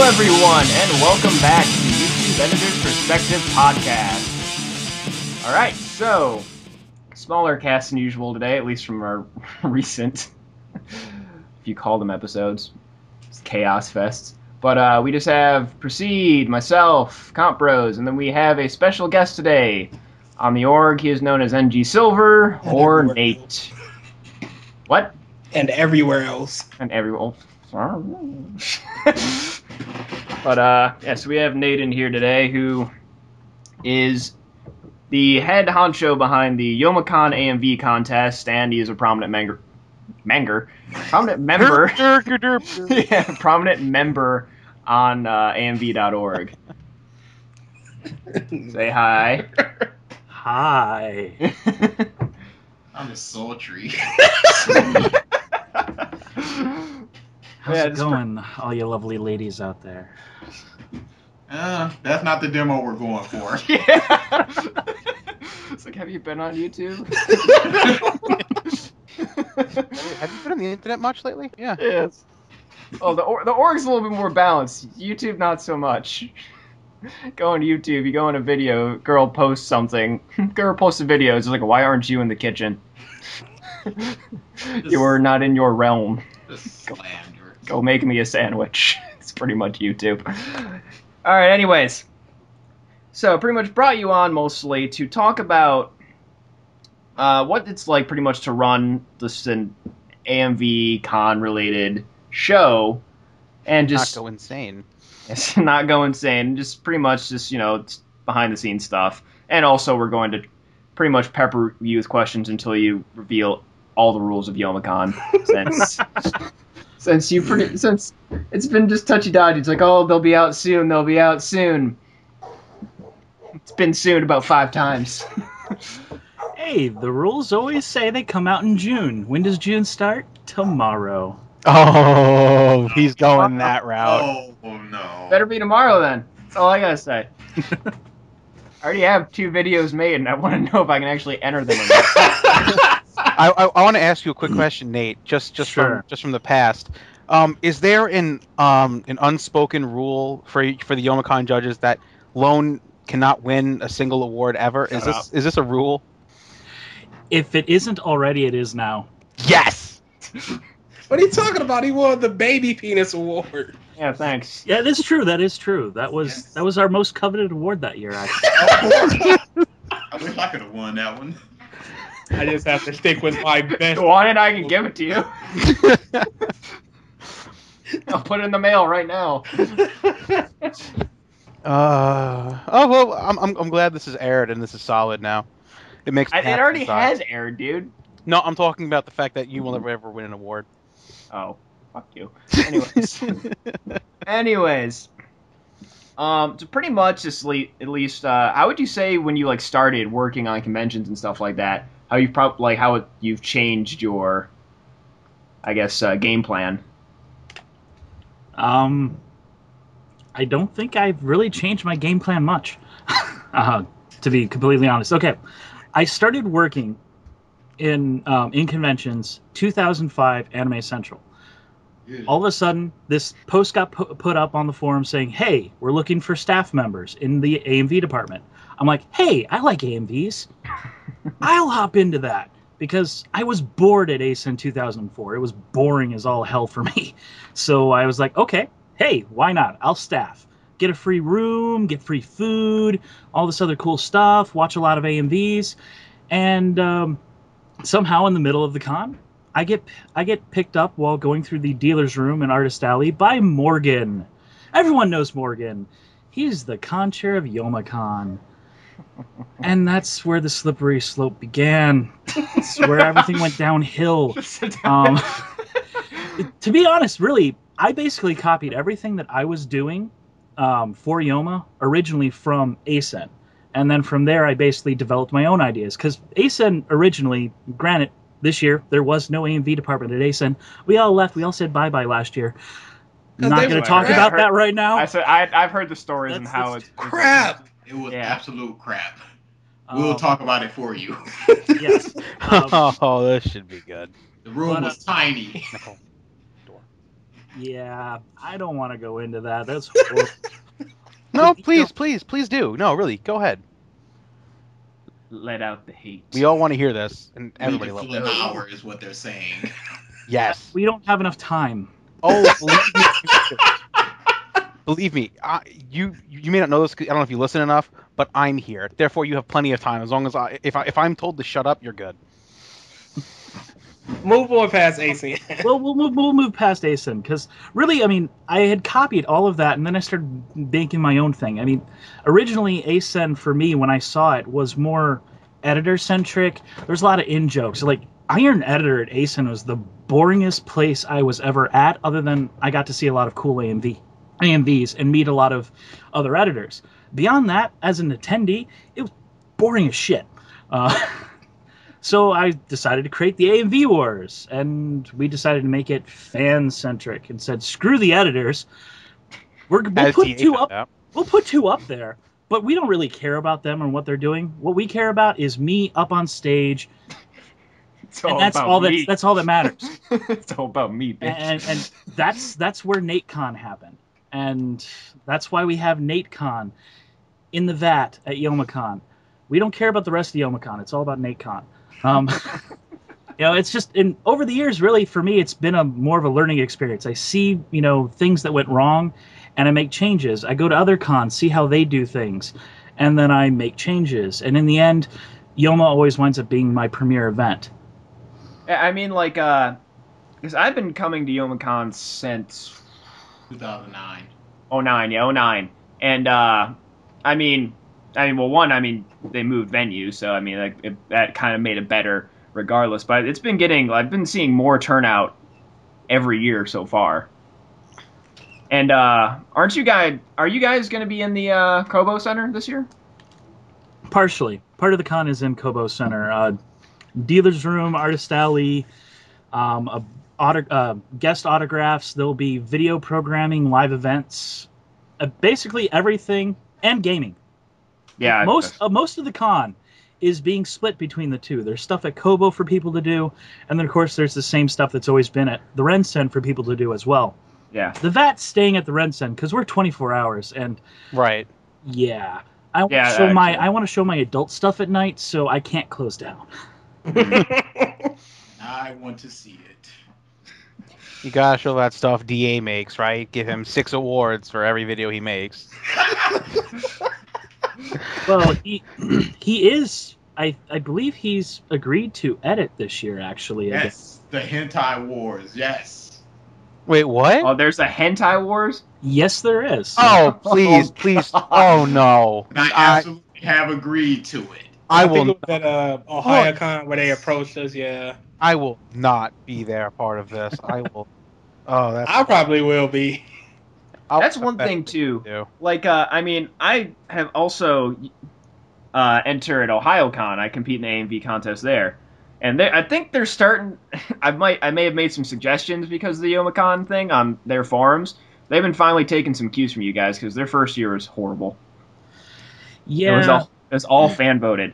everyone, and welcome back to the YouTube Editor's Perspective Podcast. Alright, so, smaller cast than usual today, at least from our recent, if you call them episodes, Chaos Fests. But we just have Proceed, myself, Compbros, and then we have a special guest today. On the org, he is known as NGSilver, or Nate. Else. What? And everywhere else. And everyone. But, yes, we have Nate in here today, who is the head honcho behind the Youmacon AMV contest, and he is a prominent member on AMV.org. Say hi. Hi. I'm just sultry. How's it going, all you lovely ladies out there? That's not the demo we're going for. Yeah. It's like, have you been on YouTube? Have you been on the internet much lately? Yeah. Yes. Oh, the org's a little bit more balanced. YouTube, not so much. Go on YouTube, you go in a video, girl posts something. Girl posts a video, it's like, why aren't you in the kitchen? You're not in your realm. Go make me a sandwich. It's pretty much YouTube. Alright, anyways. So, pretty much brought you on mostly to talk about what it's like pretty much to run this an AMV con-related show. And just not go insane. Yes, not go insane. Just pretty much just, behind-the-scenes stuff. And also we're going to pretty much pepper you with questions until you reveal all the rules of Youmacon. Since it's been just touchy-dodgy. It's like, oh, they'll be out soon, they'll be out soon. It's been soon about 5 times. Hey, the rules always say they come out in June. When does June start? Tomorrow. Oh, he's going that route. Oh no. Better be tomorrow then. That's all I gotta say. I already have 2 videos made, and I want to know if I can actually enter them or not. I want to ask you a quick question, Nate. Just Sure. from the past. Is there an unspoken rule for the Youmacon judges that Lone cannot win a single award ever? Is this a rule? If it isn't already, it is now. Yes. What are you talking about? He won the Baby Penis Award. Yeah, thanks. Yeah, that is true. That is true. That was our most coveted award that year, actually. I wish I could have won that one. I just have to stick with my best. Go on and I can give it to you. I'll put it in the mail right now. Well, I'm glad this is aired and this is solid now. It makes me It happy already inside. has aired, dude. No, I'm talking about the fact that you will never ever win an award. Oh, fuck you. Anyways. So pretty much, at least, how would you say when you started working on conventions and stuff like that? How you've changed your, I guess, game plan? I don't think I've really changed my game plan much, to be completely honest. Okay, I started working in conventions 2005 Anime Central. All of a sudden, this post got put up on the forum saying, hey, we're looking for staff members in the AMV department. I'm like, hey, I like AMVs. I'll hop into that. Because I was bored at ACE in 2004. It was boring as all hell for me. So I was like, okay, hey, why not? I'll staff. Get a free room, get free food, all this other cool stuff, watch a lot of AMVs. And somehow in the middle of the con, I get picked up while going through the dealer's room in Artist Alley by Morgan. Everyone knows Morgan. He's the con chair of Youmacon. And that's where the slippery slope began. It's where everything went downhill. To be honest, really, I basically copied everything that I was doing for Yoma originally from ASEN. And then from there, I basically developed my own ideas. Because ASEN originally, granted, this year, there was no AMV department at ASEN. We all left. We all said bye-bye last year. Not going to talk about that right now. I've heard the stories and how it's crap. It was Yeah. absolute crap. We'll talk about it for you. Yes. Oh, this should be good. The room was tiny. Nicole, door. Yeah, I don't want to go into that. That's horrible. No, You please, know, please do. No, really, go ahead. Let out the hate. We all want to hear this, and Leave everybody it loves for an it. hour is what they're saying. Yes. we don't have enough time. Oh, believe me, you do. Believe me. You may not know this. 'Cause I don't know if you listen enough, but I'm here. Therefore, you have plenty of time. As long as if I'm told to shut up, you're good. Move on past AC. Well, we'll move past ASIN because really, I mean, I had copied all of that and then I started making my own thing. I mean, originally ASIN for me when I saw it was more editor centric. There's a lot of in jokes. Like Iron Editor at ASIN was the boringest place I was ever at, other than I got to see a lot of cool AMVs and meet a lot of other editors. Beyond that, as an attendee, it was boring as shit. So I decided to create the AMV Wars, and we decided to make it fan-centric and said, screw the editors. We'll As put TA two found up. out. We'll put two up there, but we don't really care about them and what they're doing. What we care about is me up on stage, It's and all that's about all me. that's all that matters. It's all about me, bitch. And that's where NateCon happened, and that's why we have NateCon in the vat at YomaCon. We don't care about the rest of YomaCon. It's all about NateCon. It's just over the years, really, for me, it's been more of a learning experience. I see, things that went wrong, and I make changes. I go to other cons, see how they do things, and then I make changes. And in the end, Yoma always winds up being my premier event. I mean, like, because I've been coming to YomaCon since 2009. 09, yeah, 09. And, I mean, they moved venues, so, I mean, that kind of made it better regardless. But I've been seeing more turnout every year so far. And, are you guys going to be in the, Kobo Center this year? Partially. Part of the con is in Kobo Center. Dealer's Room, Artist Alley, guest autographs. There'll be video programming, live events, basically everything, and gaming. Yeah. Most of the con is being split between the two. There's stuff at Kobo for people to do, and then of course there's the same stuff that's always been at the Rensen for people to do as well. Yeah. The VAT's staying at the Rensen because we're 24 hours, and Right. yeah, I want to show my adult stuff at night, so I can't close down. I want to see it. You gotta show that stuff DA makes, right? Give him 6 awards for every video he makes. Well, he is. I believe he's agreed to edit this year, actually. Yes, the Hentai Wars. Yes. Wait, what? Oh, there's a Hentai Wars? Yes, there is. Oh, please, please. Oh, no. And I absolutely have agreed to it. I will. think it was at OhioCon where they approached us. Yeah, I will not be there part of this. I will. Oh, I probably will be. That's one thing too. Like, I have also entered OhioCon. I compete in the AMV contest there, and I think they're starting. I may have made some suggestions because of the YomaCon thing on their forums. They've been finally taking some cues from you guys because their first year was horrible. Yeah, it was all fan voted,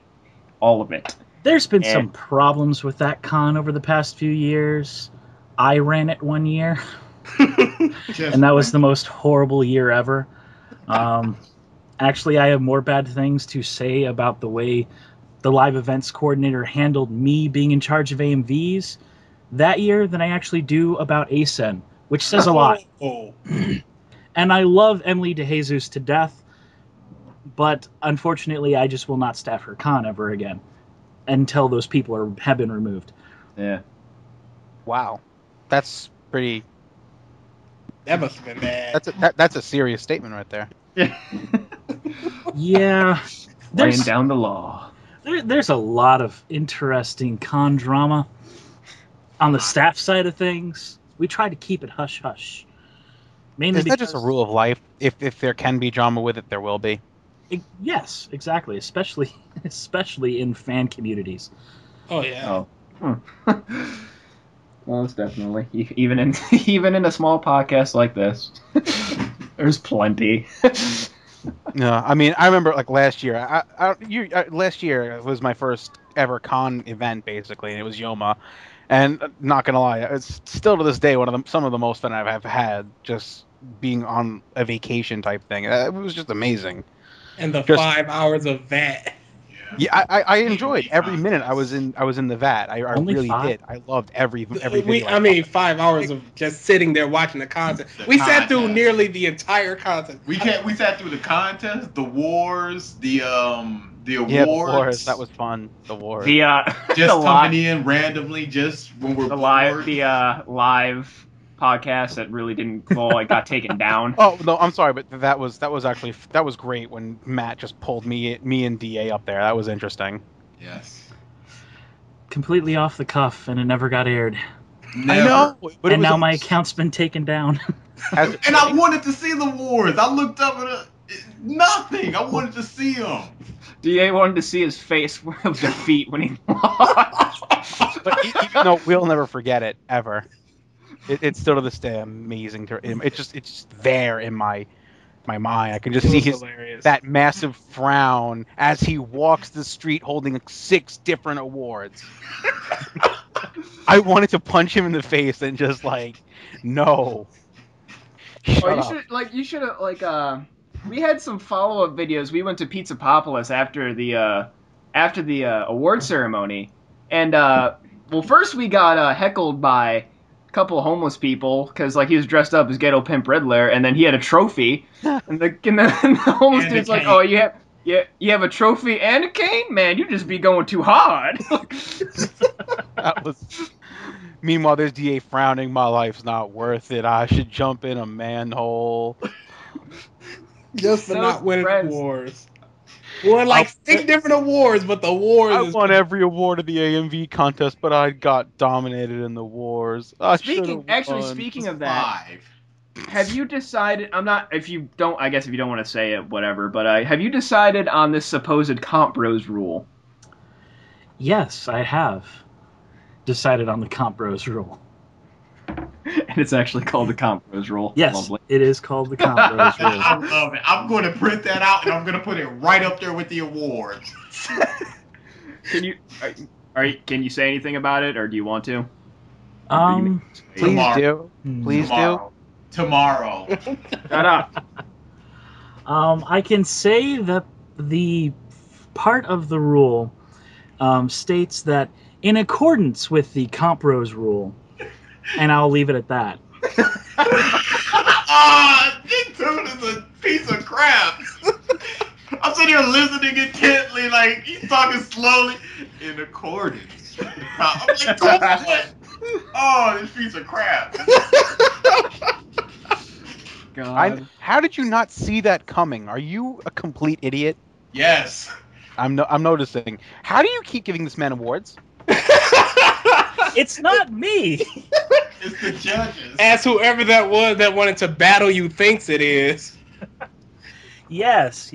all of it. There's been some problems with that con over the past few years. I ran it one year. And that was the most horrible year ever. Actually, I have more bad things to say about the way the live events coordinator handled me being in charge of AMVs that year than I actually do about ASEN, which says a lot. And I love Emily DeJesus to death, but unfortunately, I just will not staff her con ever again until those people have been removed. Yeah. Wow. That's pretty... That must have been bad. That's a serious statement right there. Yeah. Laying down the law. There's a lot of interesting con drama on the staff side of things. We try to keep it hush-hush. Mainly Is that just a rule of life? If there can be drama with it, there will be. Yes, exactly. Especially in fan communities. Oh, yeah. Oh. Most definitely. Even in a small podcast like this, there's plenty. No, I mean, I remember like last year. Last year was my first ever con event basically, and it was Yoma. And not gonna lie, it's still to this day some of the most fun I've had just being on a vacation type thing. It was just amazing. And the Just 5 hours of that. yeah, I enjoyed AMV every minute I was contest. in the vat. I Only really 5? did. I loved every video. I mean, 5 hours of just sitting there watching the content. We sat through contest. nearly the entire content. We sat through the contest, the wars, the awards. Yeah, the wars. That was fun. The wars. The just the coming in randomly, just when we're the bored. live podcast that really didn't it got taken down. Oh no, I'm sorry, but that was great when Matt just pulled me and DA up there. That was interesting. Yes. Completely off the cuff, and it never got aired. Never. I know, but And now my account's been taken down. Has- And I wanted to see the wars. I looked up at nothing. I wanted to see them. DA wanted to see his face of defeat when he lost. but even though we'll never forget it ever, it's still to this day amazing. It's just there in my mind. I can just see that massive frown as he walks the street holding 6 different awards. I wanted to punch him in the face and just like, no. You should have we had some follow-up videos. We went to Pizza Popolis after the award ceremony, and first we got heckled by a couple of homeless people because he was dressed up as Ghetto Pimp Riddler, and then he had a trophy, and the homeless dude's like, "Oh, you have a trophy and a cane, man. You just be going too hard." That was. Meanwhile, there's DA frowning. My life's not worth it. I should jump in a manhole. Just for not winning awards. Won 6 different awards, but the awards. I won every award of the AMV contest, but I got dominated in the wars. Speaking of that, have you decided? If you don't want to say it, whatever. But have you decided on this supposed Compbros rule? Yes, I have decided on the Compbros rule. And it's actually called the Compbros rule. Yes, Lovely. It is called the Compbros rule. I love it. I'm going to print that out, and I'm going to put it right up there with the awards. Can you say anything about it, or do you want to? Please do. Please do. Tomorrow. Shut up. I can say that the part of the rule states that in accordance with the Compbros rule, and I'll leave it at that. Big Tune is a piece of crap. I'm sitting here listening intently, he's talking slowly. In accordance. I'm like, what? Oh, this piece of crap. God. How did you not see that coming? Are you a complete idiot? Yes. I'm noticing. How do you keep giving this man awards? It's not me. It's the judges. As whoever that was that wanted to battle you thinks it is. Yes.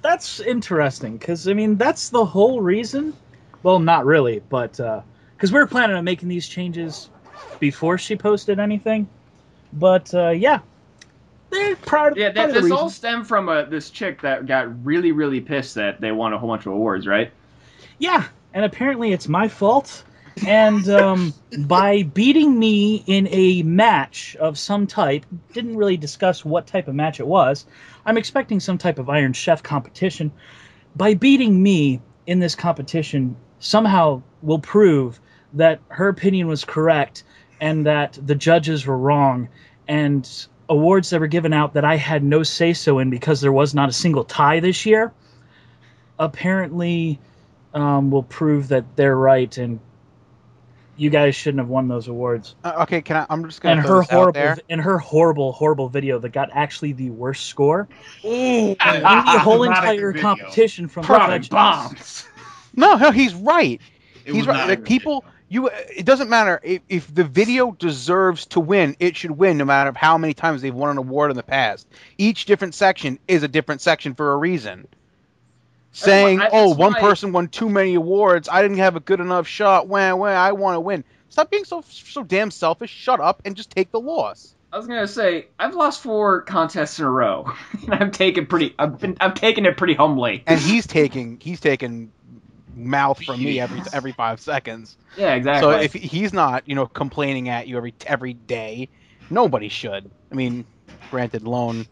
That's interesting, because, that's the whole reason. Well, not really, but because we were planning on making these changes before she posted anything. But, yeah. They're proud of this all stemmed from this chick that got really, really pissed that they won a whole bunch of awards, right? Yeah, and apparently it's my fault. And by beating me in a match of some type, didn't really discuss what type of match it was. I'm expecting some type of Iron Chef competition. By beating me in this competition, somehow will prove that her opinion was correct and that the judges were wrong, and awards that were given out that I had no say-so in because there was not a single tie this year, apparently will prove that they're right, and you guys shouldn't have won those awards. Okay, I'm just gonna throw this out there. And her horrible video that got actually the worst score. Ooh. In the whole entire competition from Product bombs. No, he's right. He's right. It doesn't matter if the video deserves to win. It should win, no matter how many times they've won an award in the past. Each different section is a different section for a reason. Saying, one person won too many awards. I didn't have a good enough shot. When I want to win. Stop being so damn selfish. Shut up and just take the loss. I was gonna say I've lost 4 contests in a row, and I've taken it pretty humbly. And he's taken mouth from me every 5 seconds. Yeah, exactly. So if he's not, complaining at you every day, nobody should. I mean, granted, Lone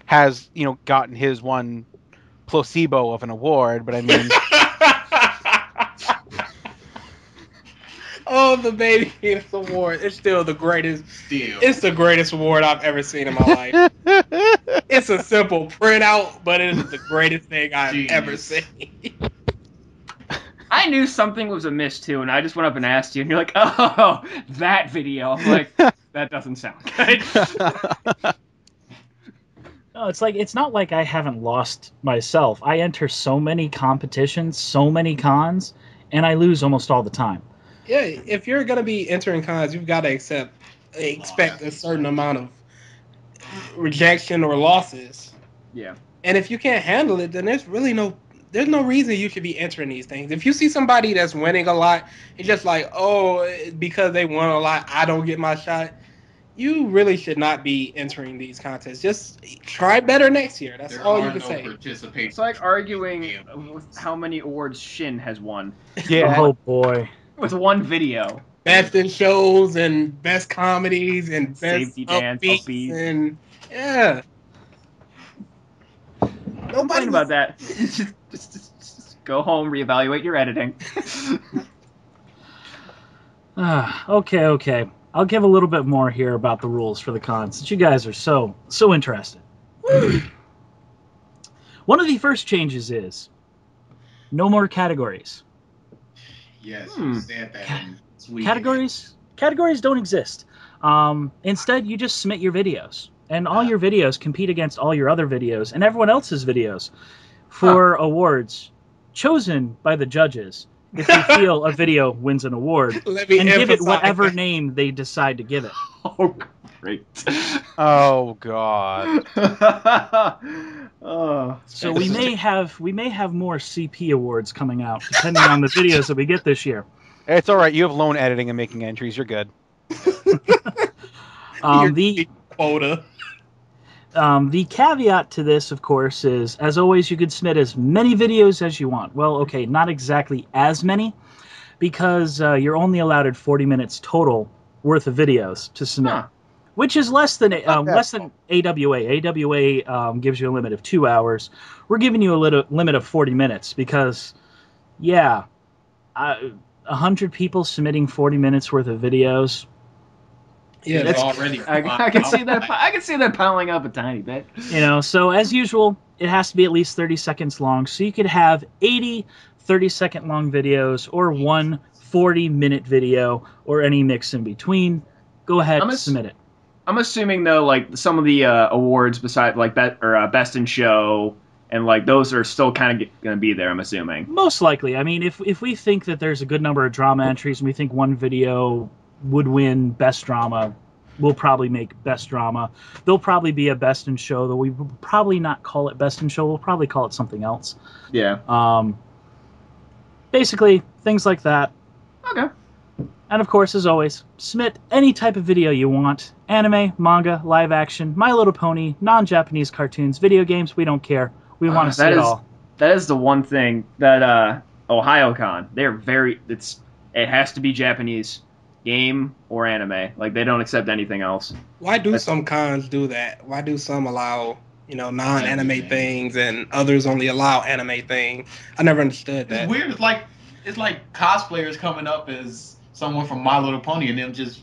has, gotten his one placebo of an award, but I mean, oh, the Baby Penis Award. It's still the greatest. It's the greatest award I've ever seen in my life. It's a simple printout, but it is the greatest thing I've ever seen. I knew something was amiss too, and I just went up and asked you, and you're like, "Oh, that video." I'm like, "That doesn't sound good." No, it's not like I haven't lost myself. I enter so many competitions, so many cons, and I lose almost all the time. Yeah, if you're gonna be entering cons, you've got to expect a certain amount of rejection or losses. Yeah. And if you can't handle it, then there's no reason you should be entering these things. If you see somebody that's winning a lot, it's just like, oh, because they won a lot, I don't get my shot. You really should not be entering these contests. Just try better next year. That's all you can say. It's like arguing how many awards Shin has won. Yeah. Oh boy. With one video. Best in shows and best comedies and best safety dance, upbeats. And yeah. Nobody about that. just go home, reevaluate your editing. Okay. I'll give a little bit more here about the rules for the cons, since you guys are so interested. One of the first changes is no more categories. Yes, you said that. Categories don't exist. Instead, you just submit your videos, and all your videos compete against all your other videos and everyone else's videos for awards chosen by the judges. If you feel a video wins an award, and give it whatever name they decide to give it. Oh, great! Oh God! So we may have more CP awards coming out depending on the videos that we get this year. It's all right. You have Lone editing and making entries. You're good. The quota. The caveat to this, of course, is, as always, you could submit as many videos as you want. Well, okay, not exactly as many, because you're only allowed 40 minutes total worth of videos to submit, which is less than AWA. AWA gives you a limit of 2 hours. We're giving you a limit of 40 minutes because, 100 people submitting 40 minutes worth of videos. Yeah, it's already. I can see that. I can see that piling up a tiny bit. So as usual, it has to be at least 30 seconds long. So you could have 80 30-second long videos, or one 40-minute video, or any mix in between. Go ahead, submit it. I'm assuming though, like some of the awards beside like best in show, and like those are still kind of going to be there. I'm assuming. Most likely. I mean, if we think that there's a good number of drama entries, and we think one video would win best drama, we'll probably make best drama. There'll probably be a best in show, though we will probably not call it best in show. We'll probably call it something else. Yeah. Basically, things like that. Okay. And of course, as always, submit any type of video you want. Anime, manga, live action, My Little Pony, non-Japanese cartoons, video games, we don't care. We want to see it all. That is the one thing that OhioCon, it has to be Japanese. Game or anime, like they don't accept anything else. Why do some cons do that? Why do some allow non-anime things and others only allow anime things? I never understood that. It's weird. It's like cosplayers coming up as someone from My Little Pony and them just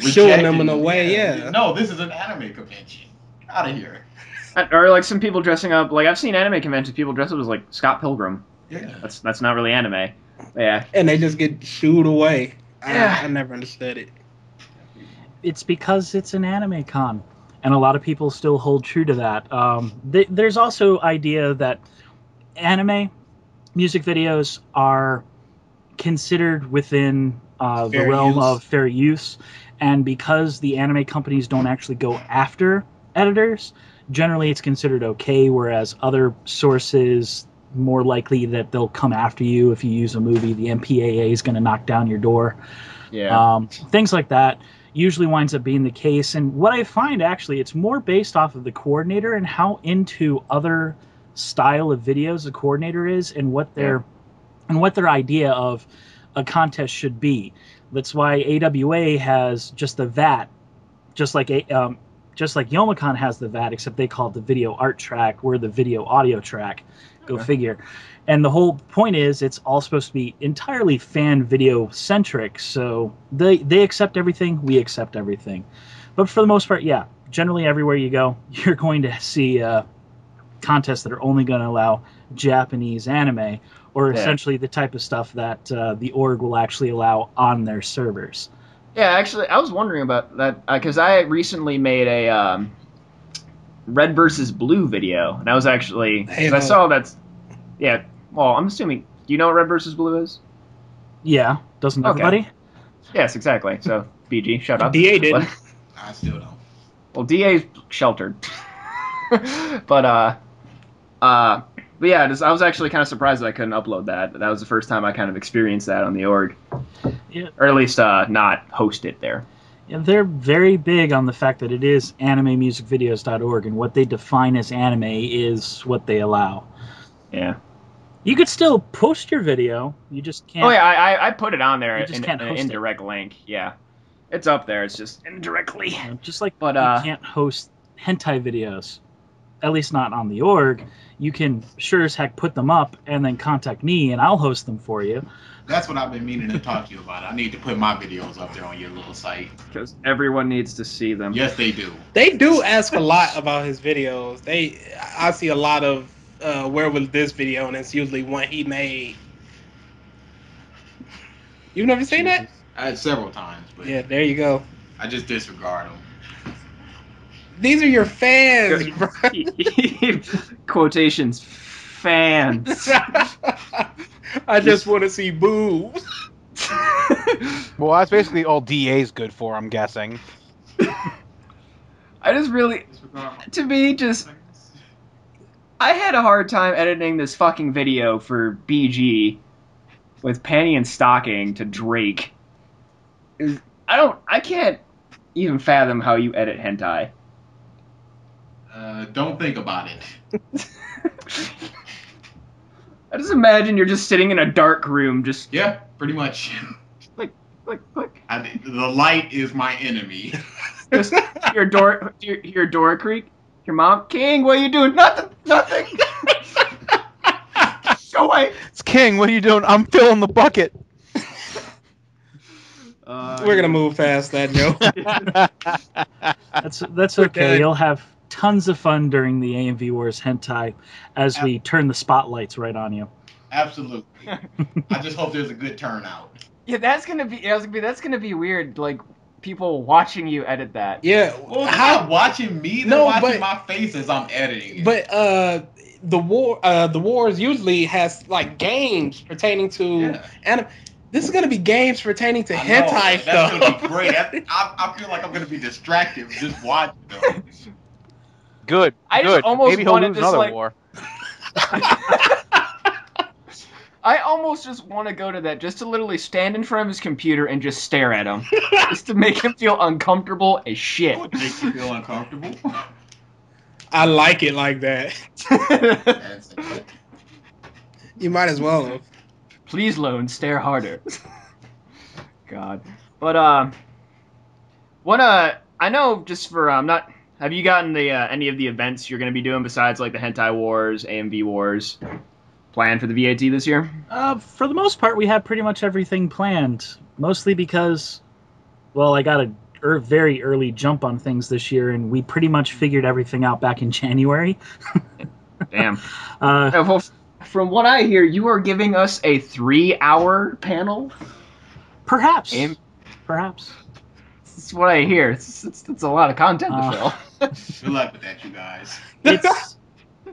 showing them in a way. Yeah. No, this is an anime convention. Out of here. Or like some people dressing up. Like I've seen anime conventions. People dress up as like Scott Pilgrim. Yeah. That's not really anime. Yeah. And they just get shooed away. I never understood it. It's because it's an anime con, and a lot of people still hold true to that. There's also idea that anime music videos are considered within the realm of fair use, and because the anime companies don't actually go after editors, generally it's considered okay, whereas other sources, more likely that they'll come after you if you use a movie. The MPAA is going to knock down your door. Yeah. Things like that usually winds up being the case. And what I find, actually, it's more based off of the coordinator and how into other style of videos the coordinator is, and what their and what their idea of a contest should be. That's why AWA has just the VAT, just like Youmacon has the VAT, except they call it the video art track. We're the video audio track. Go figure. And the whole point is it's all supposed to be entirely fan video centric. So they accept everything. We accept everything. But for the most part, yeah, generally everywhere you go, you're going to see contests that are only going to allow Japanese anime, or essentially the type of stuff that the org will actually allow on their servers. Yeah, actually, I was wondering about that because I recently made a red versus blue video, and I was actually I saw that's Well, I'm assuming. Do you know what red versus blue is? Yeah, doesn't everybody? Yes, exactly. So BG, shut up. DA didn't. I still don't. Well, DA's sheltered. But yeah, I was actually kind of surprised that I couldn't upload that. That was the first time I kind of experienced that on the org. Yeah. Or at least not host it there. Yeah, they're very big on the fact that it is animemusicvideos.org, and what they define as anime is what they allow. Yeah. You could still post your video, you just can't... Oh yeah, I put it on there in an indirect link, yeah. It's up there, it's just indirectly. Just like but, you can't host hentai videos, at least not on the org. You can sure as heck put them up and then contact me and I'll host them for you. That's what I've been meaning to talk to you about. I need to put my videos up there on your little site. Because everyone needs to see them. Yes, they do. They do ask a lot about his videos. I see a lot of where was this video, and it's usually one he made. You've never seen that? Several times, but yeah, there you go. I just disregard them. These are your fans, bro. Quotations, fans. I just want to see boobs. Well, that's basically all DA's good for, I'm guessing. I just really, to me, I had a hard time editing this fucking video for BG with Panty and Stocking to Drake. I can't even fathom how you edit hentai. Don't think about it. I just imagine you're just sitting in a dark room, just... Yeah, pretty much. Click. The light is my enemy. Just your door creak. Your mom, King, what are you doing? Nothing. Go away. It's King, what are you doing? I'm filling the bucket. We're gonna move past that, Joe. That's okay. You'll have tons of fun during the AMV Wars hentai as we turn the spotlights right on you. Absolutely. I just hope there's a good turnout. Yeah, that's gonna be weird. Like people watching you edit that. Yeah. Well, they're not watching me. They're watching my face as I'm editing it. But the wars usually has like games pertaining to anime. This is gonna be games pertaining to hentai stuff. That's gonna be great. I feel like I'm gonna be distracted just watching them. Good. Maybe he'll lose another war. I almost just want to go to that just to literally stand in front of his computer and just stare at him. Just to make him feel uncomfortable as shit. What makes you feel uncomfortable? I like it like that. You might as well have. Please, Lone, stare harder. God. But, I know just for, have you gotten the, any of the events you're going to be doing besides, like, the Hentai Wars, AMV Wars, planned for the VAT this year? For the most part, we have pretty much everything planned. Mostly because, well, I got a very early jump on things this year, and we pretty much figured everything out back in January. Damn. Well, from what I hear, you are giving us a 3-hour panel? Perhaps. Perhaps. That's what I hear. It's a lot of content to fill. Good luck with that, you guys. It's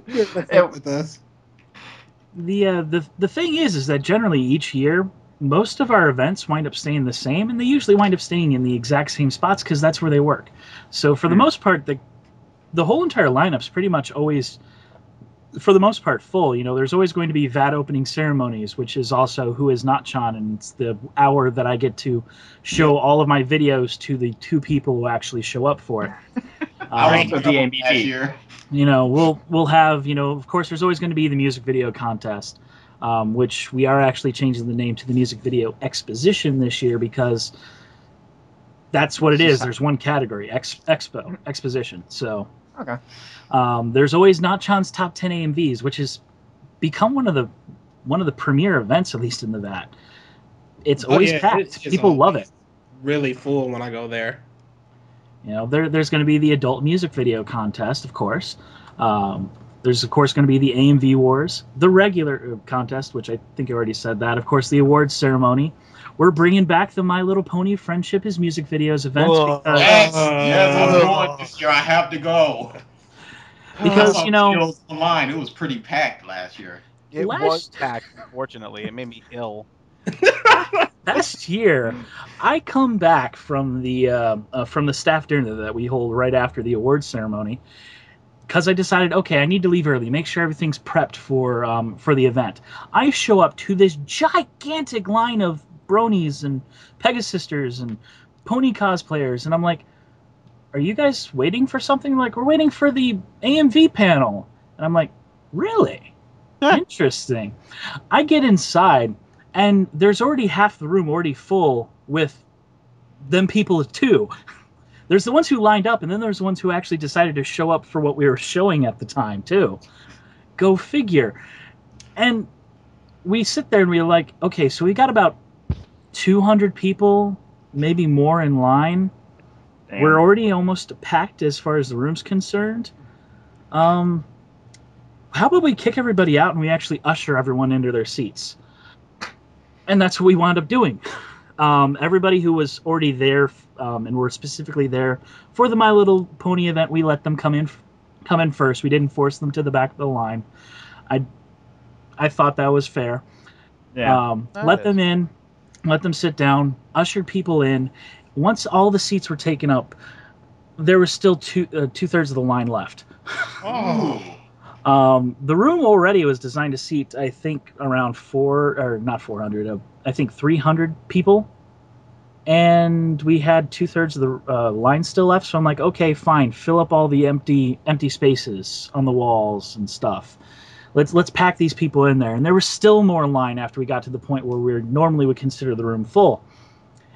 with us. The thing is that generally each year, most of our events wind up staying the same, and they usually wind up staying in the exact same spots because that's where they work. So for the most part, the whole entire lineup's pretty much always, for the most part, full. You know, there's always going to be VAT opening ceremonies, which is also Who Is Not Chan, and it's the hour that I get to show all of my videos to the 2 people who actually show up for it. DMBT. You know, we'll have, you know, of course, there's always going to be the music video contest. which we are actually changing the name to the Music Video Exposition this year because that's what it is. There's one category, Exposition. So Okay. there's always Notchon's Top 10 AMVs, which has become one of the premier events, at least in the VAT. It's always packed. It's People love it. Really full when I go there. You know, there's going to be the adult music video contest, of course. There's, of course, going to be the AMV Wars, the regular contest, which I think I already said that. Of course, the awards ceremony. We're bringing back the My Little Pony Friendship is Music Videos events. Yes, I'm going this year. I have to go. Because, you know... online, it was pretty packed last year. It was packed, unfortunately. It made me ill. Last year, I come back from the staff dinner that we hold right after the awards ceremony, because I decided, okay, I need to leave early, make sure everything's prepped for the event. I show up to this gigantic line of bronies and Pegasisters and pony cosplayers, and I'm like, are you guys waiting for something? Like, we're waiting for the AMV panel. And I'm like, really? Interesting. I get inside, and there's already half the room already full with them people too. There's the ones who lined up, and then there's the ones who actually decided to show up for what we were showing at the time, too. Go figure. And we sit there and we're like, okay, so we got about 200 people, maybe more in line. Damn. We're already almost packed as far as the room's concerned. How about we kick everybody out and we actually usher everyone into their seats? And that's what we wound up doing. Everybody who was already there and were specifically there for the My Little Pony event, we let them come in first. We didn't force them to the back of the line. I thought that was fair. Yeah. Let them in, let them sit down, ushered people in. Once all the seats were taken up, there was still two-thirds of the line left. Oh. The room already was designed to seat, I think, around 300 people. And we had two-thirds of the line still left, so I'm like, okay, fine, fill up all the empty spaces on the walls and stuff. Let's pack these people in there. And there was still more line after we got to the point where we normally would consider the room full.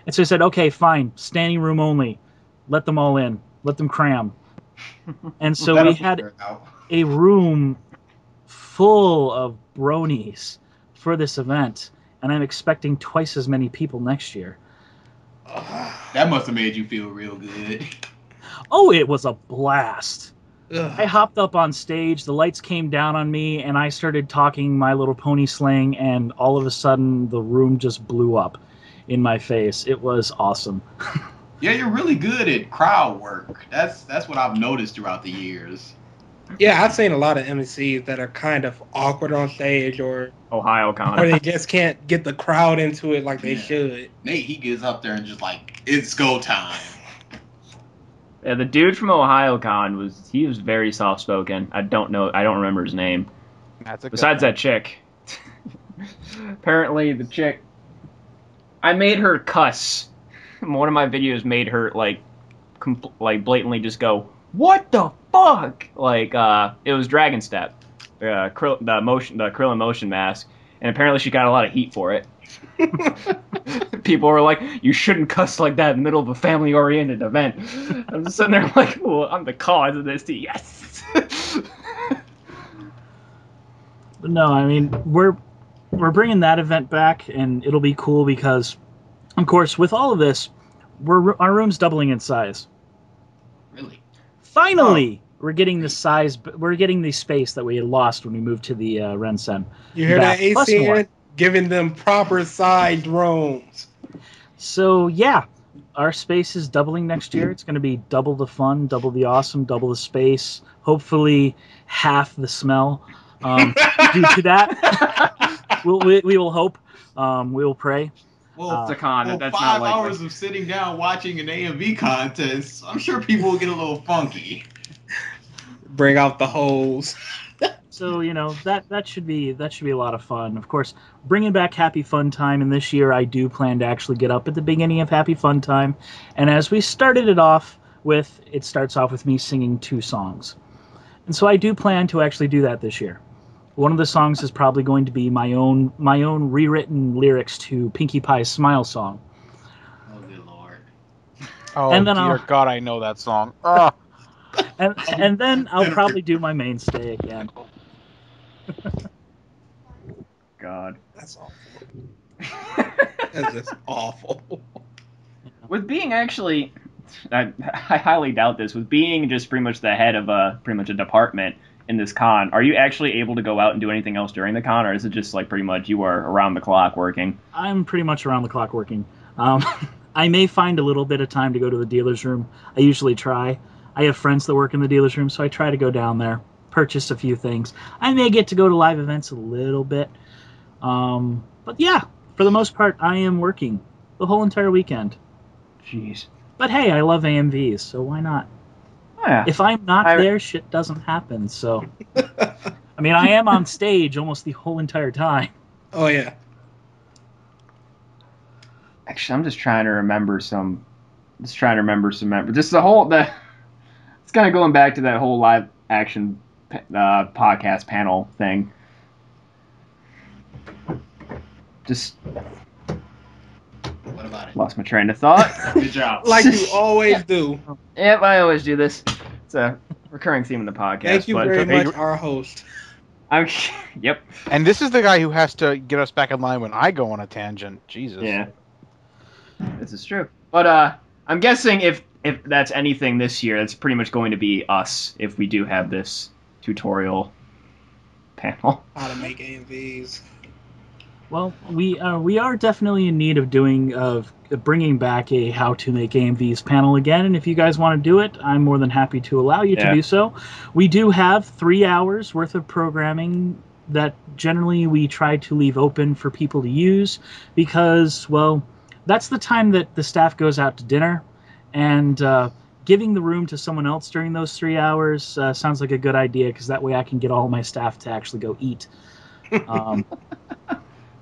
And so I said, okay, fine, standing room only. Let them all in. Let them cram. And so we had a room full of bronies for this event, and I'm expecting twice as many people next year. That must have made you feel real good. Oh, it was a blast. Ugh. I hopped up on stage, the lights came down on me, and I started talking My Little Pony slang, and all of a sudden the room just blew up in my face. It was awesome. Yeah, you're really good at crowd work. That's what I've noticed throughout the years. Yeah, I've seen a lot of MCs that are kind of awkward on stage, or OhioCon, or they just can't get the crowd into it like they should. Nate, he gets up there and just like, it's go time. Yeah, the dude from OhioCon was very soft spoken. I don't remember his name. Besides that chick. Apparently the chick, I made her cuss. One of my videos made her like blatantly just go, "What the fuck?" Like it was Dragon Step, the Krillin motion mask, and apparently she got a lot of heat for it. People were like, "You shouldn't cuss like that in the middle of a family-oriented event." I'm just sitting there like, "Well, I'm the cause of this." Yes. But no, I mean we're bringing that event back, and it'll be cool because, of course, with all of this, our room's doubling in size. Really? Finally, we're getting the size. We're getting the space that we had lost when we moved to the Rensen. You hear that, ACN? Giving them proper sized rooms. So yeah, our space is doubling next year. It's going to be double the fun, double the awesome, double the space. Hopefully, half the smell. Due to that, we will hope. We will pray. Well, it's a con. That's 5 not hours of sitting down watching an AMV contest, I'm sure people will get a little funky. Bring out the holes. So that should be a lot of fun. Of course, bringing back Happy Fun Time, and this year I do plan to actually get up at the beginning of Happy Fun Time, and as we started it off with, it starts off with me singing 2 songs, and so I do plan to actually do that this year. One of the songs is probably going to be my own rewritten lyrics to Pinkie Pie's Smile song. Oh, good lord. Oh, And then dear God, I know that song. Oh. And then I'll probably do my mainstay again. God. That's awful. That's just awful. With being actually, I highly doubt this, with being just pretty much the head of pretty much a department in this con, are you actually able to go out and do anything else during the con, or is it just like pretty much you are around the clock working? I'm pretty much around the clock working. I may find a little bit of time to go to the dealer's room. I usually try. I have friends that work in the dealer's room, so I try to go down there, purchase a few things. I may get to go to live events a little bit. But yeah, for the most part, I am working the whole entire weekend. Jeez. But hey, I love AMVs, so why not? Oh, yeah. If I'm not there, shit doesn't happen, so... I mean, I am on stage almost the whole entire time. Oh, yeah. Actually, I'm just trying to remember some... Just the whole... It's kind of going back to that whole live action podcast panel thing. Just... What about it? Lost my train of thought. Good job. Like you always do. Yep, I always do this. It's a recurring theme in the podcast. Thank you very much, our host. Yep. And this is the guy who has to get us back in line when I go on a tangent. Jesus. Yeah. This is true. But I'm guessing if that's anything this year, it's pretty much going to be us if we do have this tutorial panel. How to make AMVs. Well, we are definitely in need of bringing back a how to make AMVs panel again, and if you guys want to do it, I'm more than happy to allow you to do so. We do have 3 hours worth of programming that generally we try to leave open for people to use because, well, that's the time that the staff goes out to dinner, and giving the room to someone else during those 3 hours sounds like a good idea because that way I can get all my staff to actually go eat.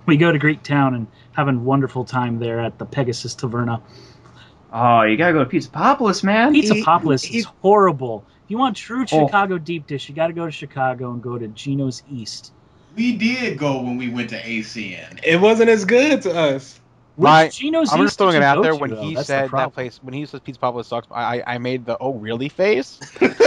We go to Greek Town and have a wonderful time there at the Pegasus Taverna. Oh, you gotta go to Pizza Popolis, man. Pizza Popolis is horrible. If you want true Chicago deep dish, you gotta go to Chicago and go to Gino's East. We did go when we went to ACN. It wasn't as good to us. Gino's I'm East just throwing it out there. when When he said that place, when he says Pizza Popolis sucks, I made the "oh really" face. Which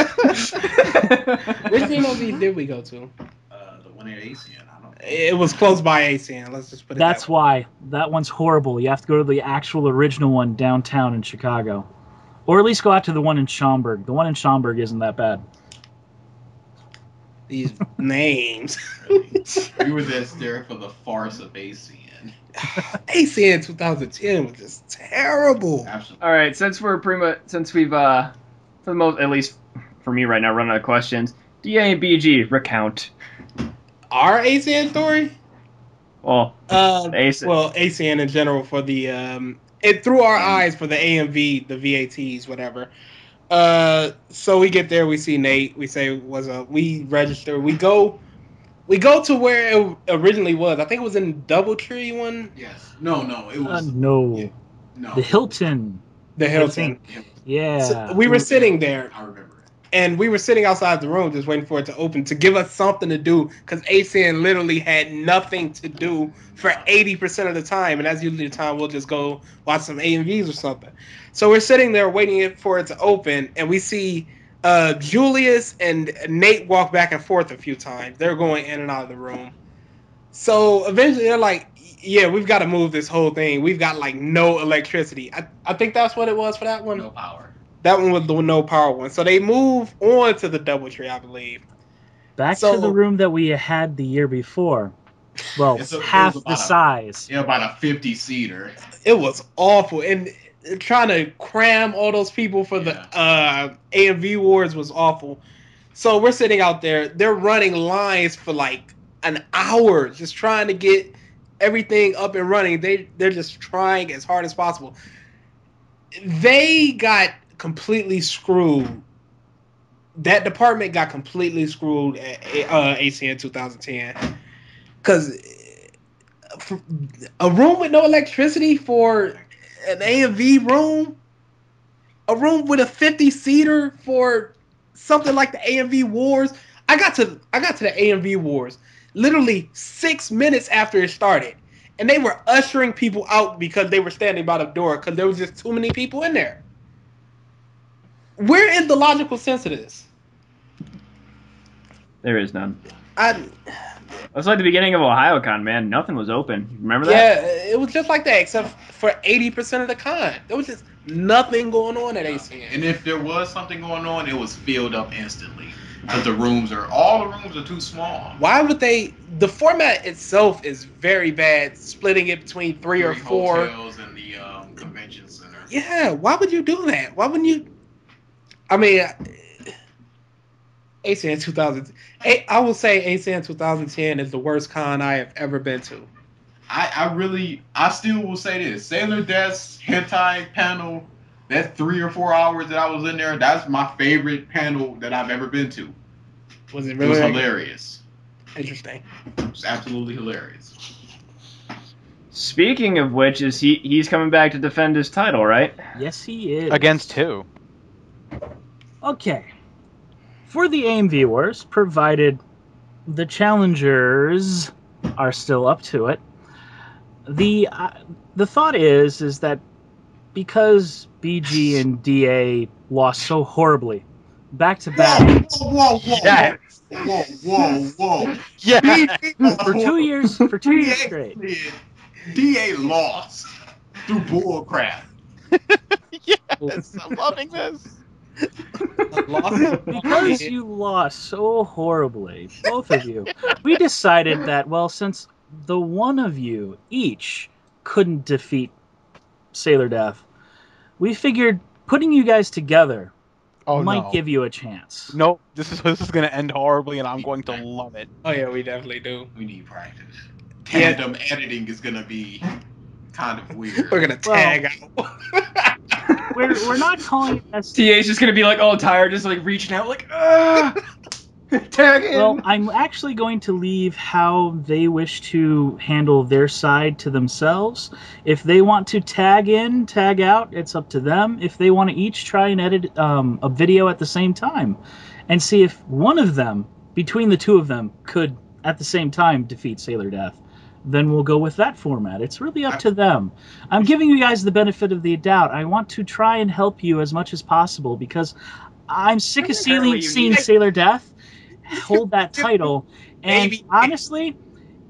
Gino's East did we go to? The one at ACN. It was close by ACN. Let's just put it. That's why that one's horrible. You have to go to the actual original one downtown in Chicago, or at least go out to the one in Schaumburg. The one in Schaumburg isn't that bad. These names. We were there for the farce of ACN. ACN 2010 was just terrible. Absolutely. All right, since we've for the most, at least for me right now, running out of questions. DA and BG recount. Our ACN story? Well, ACN in general for the it through our eyes for the AMV, the VATs, whatever. So we get there, we see Nate, we say we register, we go to where it originally was. I think it was in Doubletree one. Yes. No, it was no. Yeah, no. The Hilton. The Hilton. Yeah. So we were sitting there. I remember it. And we were sitting outside the room just waiting for it to open to give us something to do because ACN literally had nothing to do for 80% of the time. And that's usually the time we'll just go watch some AMVs or something. So we're sitting there waiting for it to open, and we see Julius and Nate walk back and forth a few times. They're going in and out of the room. So eventually they're like, yeah, we've got to move this whole thing. We've got like no electricity. I think that's what it was for that one. No power. That one was the no power one. So they move on to the Doubletree, I believe. Back to the room that we had the year before. Well, half the size. Yeah, about a 50-seater. It was awful. And trying to cram all those people for the AMV wars was awful. So we're sitting out there. They're running lines for like an hour just trying to get everything up and running. They're just trying as hard as possible. They got completely screwed. That department got completely screwed at ACN 2010 because a room with no electricity for an AMV room, a room with a 50-seater for something like the AMV Wars. I got to the AMV Wars. literally 6 minutes after it started. And they were ushering people out because they were standing by the door because there was just too many people in there. Where is the logical sense of this? There is none. I It's like the beginning of OhioCon, man. Nothing was open. Remember that? Yeah, it was just like that, except for 80% of the con. There was just nothing going on at ACN. And if there was something going on, it was filled up instantly. Because all the rooms are too small. Why would they? The format itself is very bad, splitting it between three or four hotels and the convention center. Yeah, why would you do that? Why wouldn't you? I mean, ACN 2000. I will say ACN 2010 is the worst con I have ever been to. I still will say this. Sailor Death's hentai panel, that 3 or 4 hours that I was in there, that's my favorite panel that I've ever been to. Was it It really? was hilarious. Interesting. It was absolutely hilarious. Speaking of which, he's coming back to defend his title, right? Yes, he is. Against who? Okay. For the AMV Wars, provided the challengers are still up to it, the thought is that because BG and DA lost so horribly, back to back, Whoa. Yes. Whoa. Yeah. for 2 years straight. DA lost through bull crap. Yes. I'm loving this. Because you lost so horribly, both of you, we decided that, well, since the one of you each couldn't defeat Sailor Death, we figured putting you guys together might give you a chance. Nope. This is going to end horribly, and I'm going to love it. Oh yeah, we definitely do. We need practice. Tandem editing is gonna be kind of weird. We're gonna tag out. We're not calling it TA's just gonna be like all tired, just like reaching out, like tag in. Well, I'm actually going to leave how they wish to handle their side to themselves. If they want to tag in, tag out, it's up to them. If they want to each try and edit a video at the same time and see if one of them, between the two of them, could at the same time defeat Sailor Death, then we'll go with that format. It's really up to them. I'm giving you guys the benefit of the doubt. I want to try and help you as much as possible because I'm sick of seeing Sailor Death hold that title. And honestly,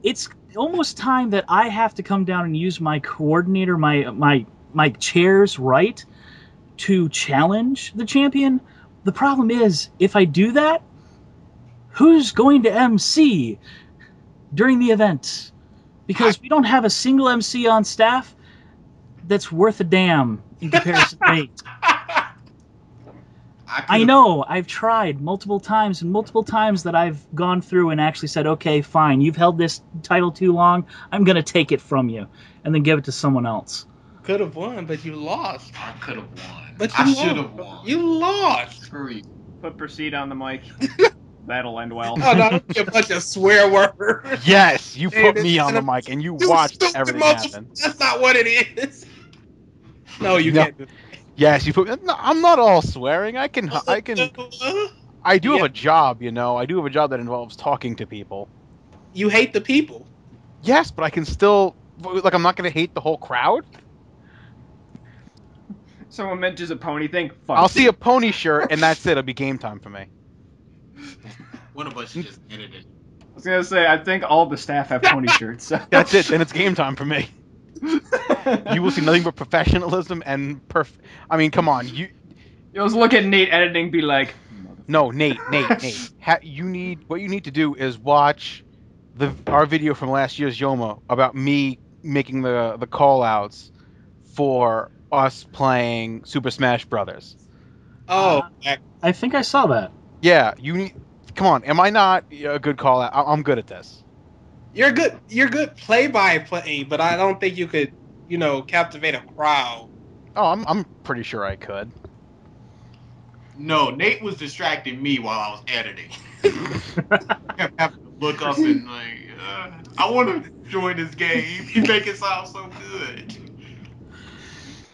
it's almost time that I have to come down and use my coordinator, my chair's right to challenge the champion. The problem is, if I do that, who's going to MC during the event? Because we don't have a single MC on staff that's worth a damn in comparison to me. I know, I've tried multiple times, and multiple times that I've gone through and actually said, okay, fine, you've held this title too long, I'm going to take it from you, and then give it to someone else. Could have won, but you lost. I could have won. But I should have won. You lost. Screw you. Put proceed on the mic. That'll end well. Oh, no, don't be a bunch of swear words. Yes, you put me on the mic and you watched everything happen. That's not what it is. No, you can't do that. Yes, you put. No, I'm not all swearing. I do have a job, you know. I do have a job that involves talking to people. You hate the people. Yes, but I can still. Like, I'm not going to hate the whole crowd. Someone meant just a pony thing. Fuck. I'll see a pony shirt, and that's it. It'll be game time for me. One of us should just edit it. I was gonna say, I think all the staff have pony shirts. So. That's it. Then it's game time for me. You will see nothing but professionalism and I mean, come on. You just look at Nate editing, be like, no, Nate. What you need to do is watch our video from last year's Yoma about me making the call outs for us playing Super Smash Brothers. Oh, I think I saw that. Yeah, you need. Come on, am I not a good call out? I'm good at this. You're good. You're good play-by-play, but I don't think you could, captivate a crowd. Oh, I'm pretty sure I could. No, Nate was distracting me while I was editing. Kept having to look up and I want to join this game. You make it sound so good.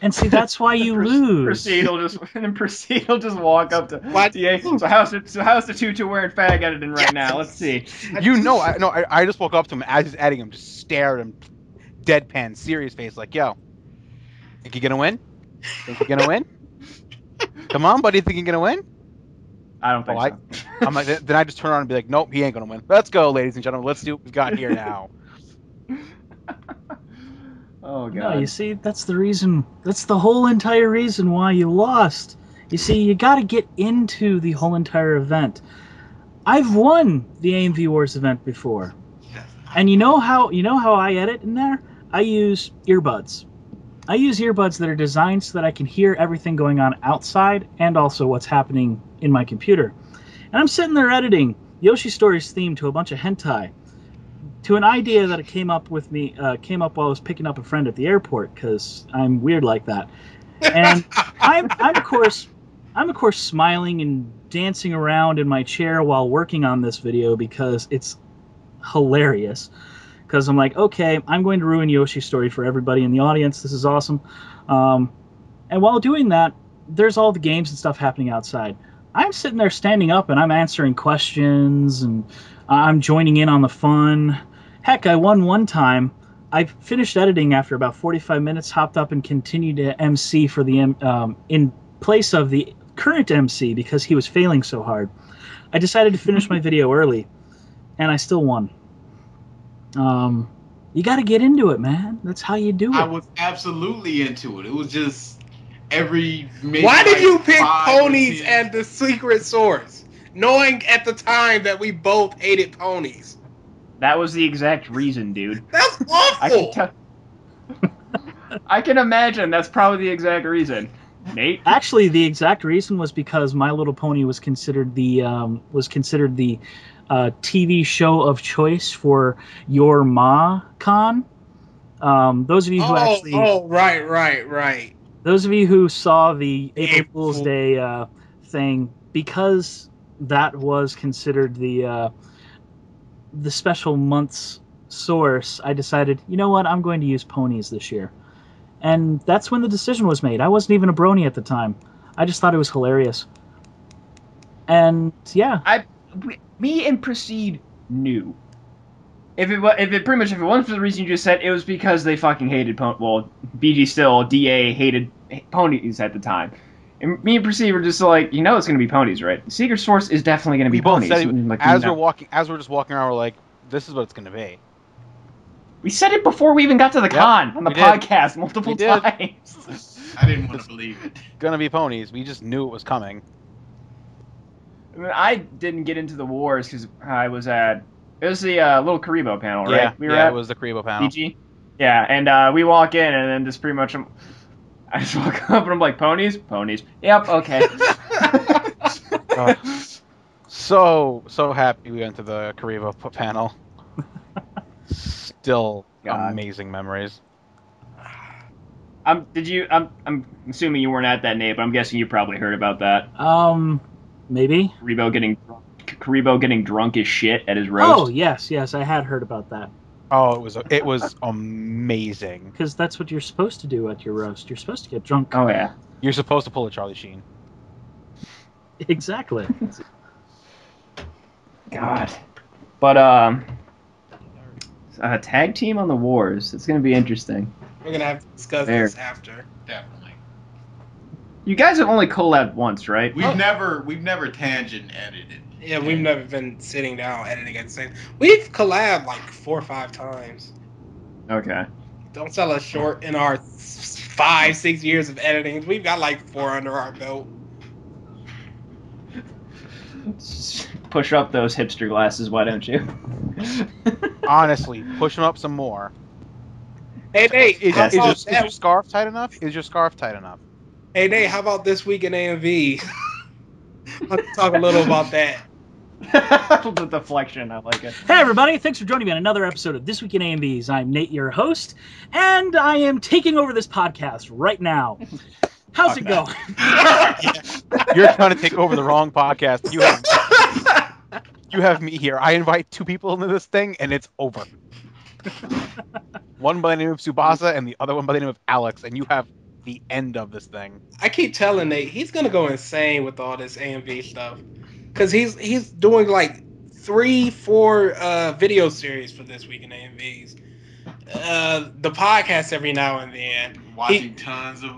And see, that's why you lose. Proceed will just walk up to What? DA. So how's the tutu wearing fag editing right now? Let's see. I just woke up to him as he's editing him, just stare at him, deadpan, serious face, like, yo, think you're gonna win? Think you're gonna win? Come on, buddy, think you're gonna win? I don't think so. I'm like, then I just turn around and be like, nope, he ain't gonna win. Let's go, ladies and gentlemen. Let's do what we've got here now. Oh god. No, you see, that's the reason. That's the whole entire reason why you lost. You see, you got to get into the whole entire event. I've won the AMV Wars event before, and you know how I edit in there? I use earbuds. I use earbuds that are designed so that I can hear everything going on outside and also what's happening in my computer. And I'm sitting there editing Yoshi Story's theme to a bunch of hentai, to an idea that it came up while I was picking up a friend at the airport, because I'm weird like that. And I'm of course smiling and dancing around in my chair while working on this video because it's hilarious. Because I'm like, okay, I'm going to ruin Yoshi's Story for everybody in the audience. This is awesome. And while doing that, there's all the games and stuff happening outside. I'm sitting there standing up and I'm answering questions and I'm joining in on the fun. Heck, I won one time. I finished editing after about 45 minutes, hopped up and continued to MC for the in place of the current MC because he was failing so hard. I decided to finish my video early, and I still won. You got to get into it, man. That's how you do it. I was absolutely into it. It was just maybe Why did like you pick 5 or ponies 10. and the secret source, knowing at the time that we both hated ponies? That was the exact reason, dude. That's awful. I can imagine that's probably the exact reason. Nate? Actually, the exact reason was because My Little Pony was considered the TV show of choice for your Ma Con. Those of you who right. Those of you who saw the April Fool's Day thing, because that was considered the special month's source, I decided, you know what, I'm going to use ponies this year. And that's when the decision was made. I wasn't even a brony at the time. I just thought it was hilarious. And yeah. Me and Proceed knew. If it wasn't for the reason you just said, it was because they fucking hated BG still, DA hated ponies at the time. And me and Proceed were just like, you know it's going to be ponies, right? The secret source is definitely going to be ponies. As we're just walking around, we're like, this is what it's going to be. We said it before we even got to the con on the podcast multiple times. I didn't want to believe it. Gonna be ponies. We just knew it was coming. I mean, I didn't get into the wars because I was at... It was the little Karibo panel, right? Yeah, it was the Karibo panel. BG? Yeah, and we walk in, and then just pretty much... I just walk up, and I'm like, ponies? Ponies. Yep, okay. So happy we went to the Karibo panel. Still amazing memories. I'm assuming you weren't at that, Nate, but I'm guessing you probably heard about that. Maybe. Karibo getting drunk as shit at his roast. Oh yes, I had heard about that. Oh, it was amazing. Because that's what you're supposed to do at your roast. You're supposed to get drunk. Oh yeah. You're supposed to pull a Charlie Sheen. Exactly. God. But tag team on the wars. It's gonna be interesting. We're gonna have to discuss this after. Definitely. You guys have only collabed once, right? We've never tangent edited. Yeah, we've never been sitting down editing at the same. We've collabed like 4 or 5 times. Okay. Don't sell us short in our 5-6 years of editing. We've got like 4 under our belt. Push up those hipster glasses, why don't you? Honestly, push them up some more. Hey, Nate, is your scarf tight enough? Is your scarf tight enough? Hey, Nate, how about this week in AMV? Let's talk a little about that. The deflection, I like it. Hey everybody, thanks for joining me on another episode of This Week in AMVs. I'm Nate, your host, and I am taking over this podcast right now. How's it going? You're trying to take over the wrong podcast. You have me here. I invite 2 people into this thing, and it's over. One by the name of Tsubasa, and the other one by the name of Alex, and you have the end of this thing. I keep telling Nate he's gonna go insane with all this AMV stuff, because he's doing like 3-4 video series for this week in AMVs. The podcast every now and then. Watching tons of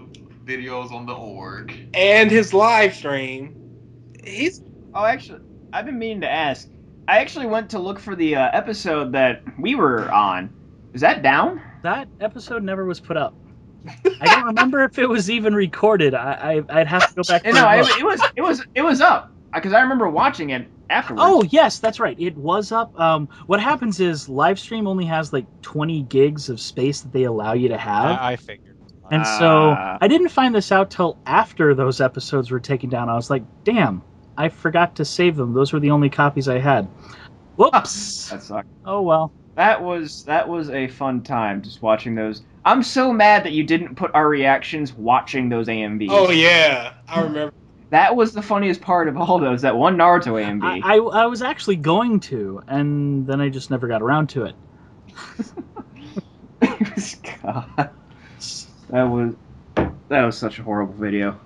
videos on the org. And his live stream. Oh, actually, I've been meaning to ask. I actually went to look for the episode that we were on. Is that down? That episode never was put up. I don't remember if it was even recorded. I'd have to go back. No, it was up because I remember watching it afterwards. Oh yes, that's right. It was up. What happens is Livestream only has like 20 gigs of space that they allow you to have. I figured. And so I didn't find this out till after those episodes were taken down. I was like, damn, I forgot to save them. Those were the only copies I had. Whoops. That sucked. Oh well. That was a fun time just watching those. I'm so mad that you didn't put our reactions watching those AMVs. Oh yeah, I remember. That was the funniest part of all those. That one Naruto AMV. I was actually going to, and then I just never got around to it. God. That was such a horrible video.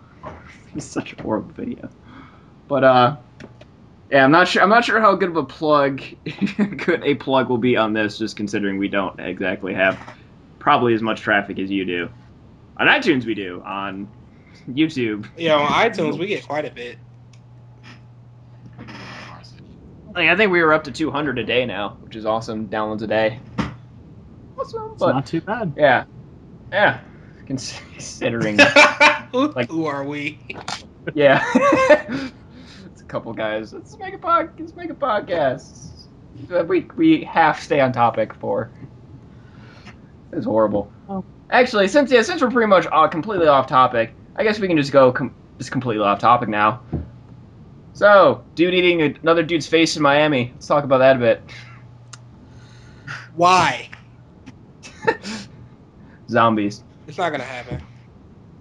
Such a horrible video. But yeah, I'm not sure how good of a plug will be on this, just considering we don't exactly have probably as much traffic as you do. On iTunes we do. On YouTube. Yeah, on iTunes we get quite a bit. I think we were up to 200 a day now, which is awesome. Downloads a day. Awesome, It's not too bad. Yeah. Considering. Who are we? Yeah. It's a couple guys. Let's make a podcast. We half stay on topic for. It's horrible. Oh. Actually, since we're pretty much completely off topic, I guess we can just go just completely off topic now. So, dude eating another dude's face in Miami. Let's talk about that a bit. Why? Zombies. It's not gonna happen.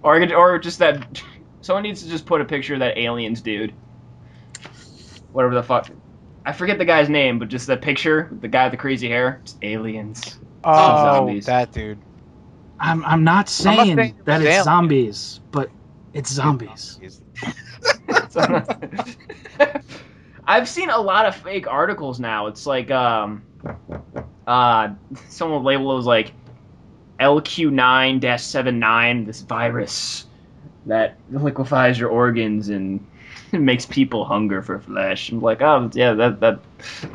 Or just that. Someone needs to just put a picture of that aliens dude. Whatever the fuck. I forget the guy's name, but just that picture, the guy with the crazy hair. Just aliens. Oh, Zombies. that dude. I'm not saying saying that it's it's zombies, but it's zombies. I've seen a lot of fake articles now. It's like someone label it as like LQ9-79, this virus that liquefies your organs and makes people hunger for flesh. I'm like, oh yeah, that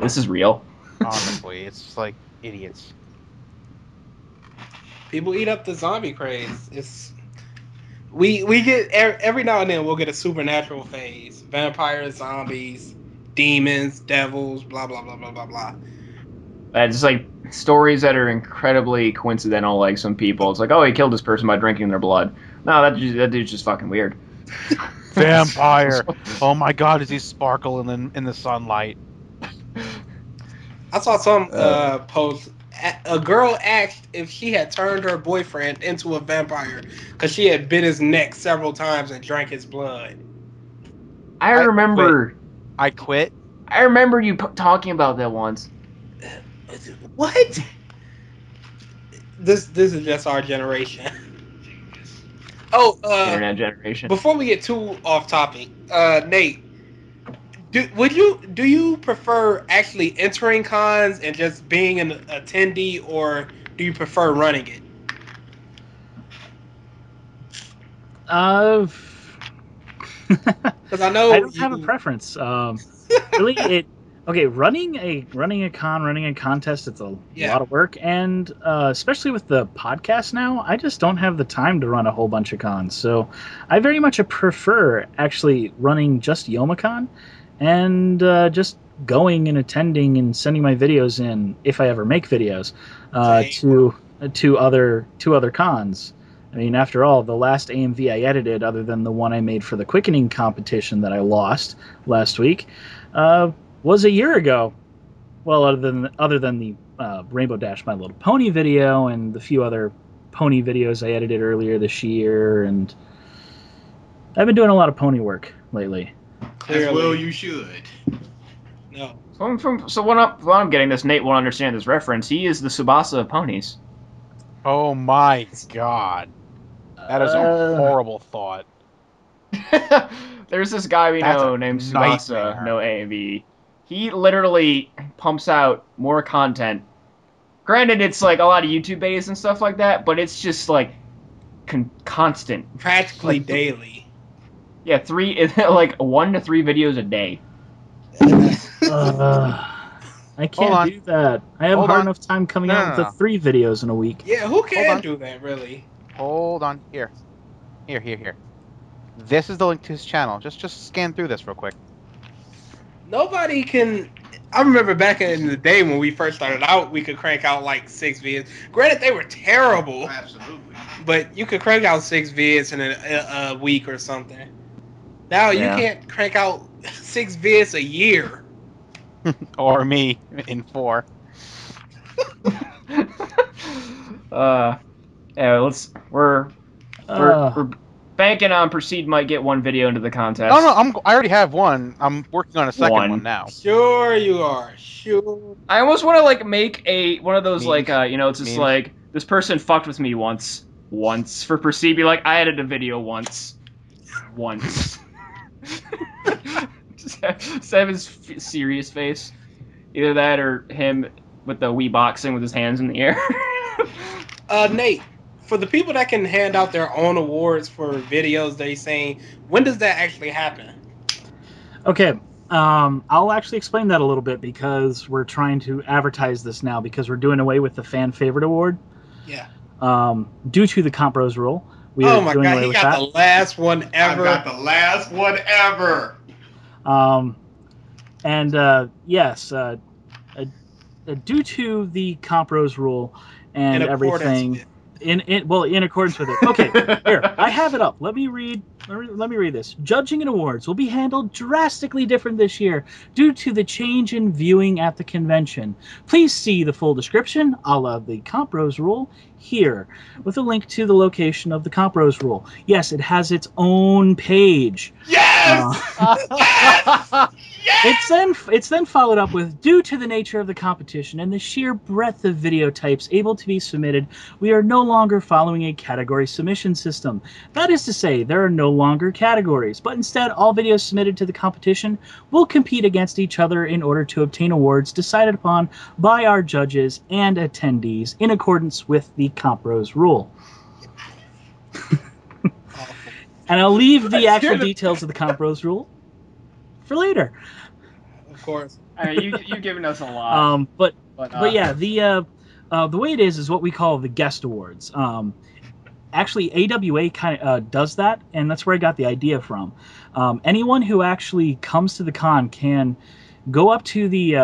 this is real. Honestly, it's just like idiots. People eat up the zombie craze. We get every now and then we'll get a supernatural phase. Vampires, zombies, demons, devils, blah blah blah blah blah blah. It's like stories that are incredibly coincidental. Like some people, it's like, oh, he killed this person by drinking their blood. No, that dude's just fucking weird. Vampire. Oh my God, does he sparkle in the sunlight? I saw some post. A girl asked if she had turned her boyfriend into a vampire because she had bit his neck several times and drank his blood. I remember. I quit. I remember you talking about that once. What? This is just our generation. Oh, Internet generation. Before we get too off topic, Nate, do you prefer actually entering cons and just being an attendee, or do you prefer running it? Because I know I don't have a preference. Really, running a contest, it's a lot of work, and especially with the podcast now, I just don't have the time to run a whole bunch of cons. So I very much prefer actually running just YomaCon and just going and attending and sending my videos in, if I ever make videos, to other cons. I mean, after all, the last AMV I edited, other than the one I made for the quickening competition that I lost last week, was a year ago. Well, other than the Rainbow Dash My Little Pony video and the few other pony videos I edited earlier this year, and I've been doing a lot of pony work lately. Clearly. As well, you should. No. So when I'm getting this, Nate will understand this reference. He is the Tsubasa of ponies. Oh my God. That is a horrible thought. There's this guy we That's know a named Tsubasa, nightmare. no AMV. He literally pumps out more content. Granted, it's like a lot of YouTube based and stuff like that, but it's just like constant. Practically Like, daily. Yeah, like 1 to 3 videos a day. I can't do that. I have hard enough time coming out with the 3 videos in a week. Yeah, who can do that, really? Hold on. Here. This is the link to his channel. Just scan through this real quick. Nobody can... I remember back in the day when we first started out, we could crank out like 6 vids. Granted, they were terrible. Absolutely. But you could crank out 6 vids in a week or something. Now you can't crank out 6 vids a year. Or me in 4. We're banking on Proceed might get 1 video into the contest. No, I already have 1. I'm working on a second one now. Sure you are. Sure. I almost want to like make one of those memes. Like it's just memes. Like this person fucked with me once for Proceed. Be like, I edited a video once. Just have his serious face. Either that or him with the Wii boxing with his hands in the air. Nate, for the people that can hand out their own awards for videos they saying, when does that actually happen? Okay, I'll actually explain that a little bit because we're trying to advertise this now because we're doing away with the fan favorite award. Yeah. Due to the Compbros rule. We oh my god, he got the last one ever. I got the last one ever. Yes, due to the Compbros rule and everything, in accordance with it. Okay, here I have it up. Let me read this. Judging and awards will be handled drastically different this year due to the change in viewing at the convention. Please see the full description, a la the Compbros rule, here, with a link to the location of the Compbros rule. Yes, it has its own page. Yes! Yes! It's then followed up with, due to the nature of the competition and the sheer breadth of video types able to be submitted, we are no longer following a category submission system. That is to say, there are no longer categories, but instead all videos submitted to the competition will compete against each other in order to obtain awards decided upon by our judges and attendees in accordance with the Compbros rule. And I'll leave the actual details of the Compbros rule for later. Of course. You've given us a lot. But yeah, the way it is what we call the guest awards. Actually, AWA kind of does that, and that's where I got the idea from. Anyone who actually comes to the con can go up to the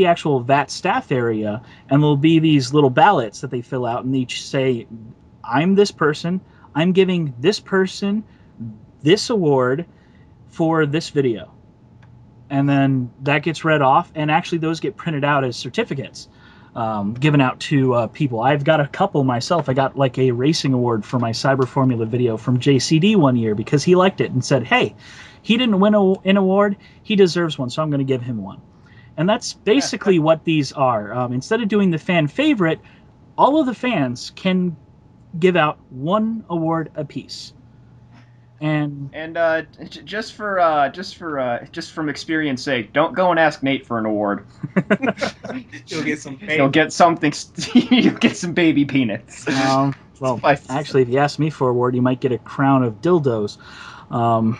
actual VAT staff area, and there'll be these little ballots that they fill out, and they each say, "I'm this person. I'm giving this person this award for this video," and then that gets read off, and actually those get printed out as certificates. Given out to people. I've got a couple myself. I got like a racing award for my Cyber Formula video from JCD one year because he liked it and said, hey, he didn't win an award, he deserves one, so I'm going to give him one. And that's basically what these are. Instead of doing the fan favorite, all of the fans can give out 1 award apiece. And just from experience sake, don't go and ask Nate for an award. You'll get some. You'll get something. You'll get some baby peanuts. Well, actually, if you ask me for an award, you might get a crown of dildos. Or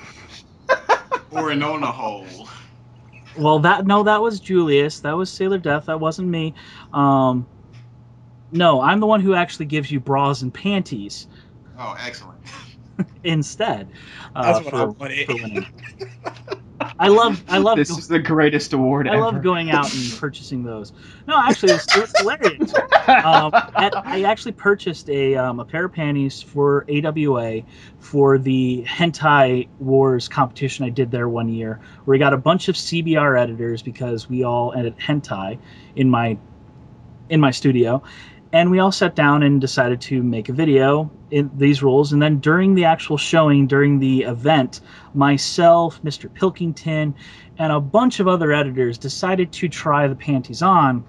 an on a hole. Well, that was Julius. That was Sailor Death. That wasn't me. No, I'm the one who actually gives you bras and panties. Oh, excellent. Instead, that's what I wanted. For winning. I love. This is the greatest award ever. I love going out and purchasing those. No, actually, it was hilarious. I actually purchased a pair of panties for AWA for the Hentai Wars competition I did there one year, where we got a bunch of CBR editors because we all edit hentai in my studio. And we all sat down and decided to make a video in these rules. And then during the actual showing, during the event, myself, Mr. Pilkington, and a bunch of other editors decided to try the panties on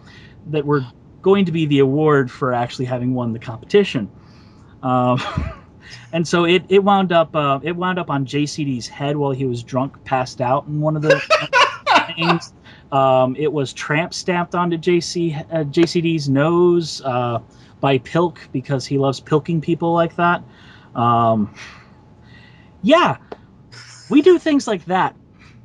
that were going to be the award for actually having won the competition. And so it wound up on JCD's head while he was drunk, passed out in one of the things. It was tramp stamped onto JCD's nose by Pilk because he loves pilking people like that. Yeah, we do things like that.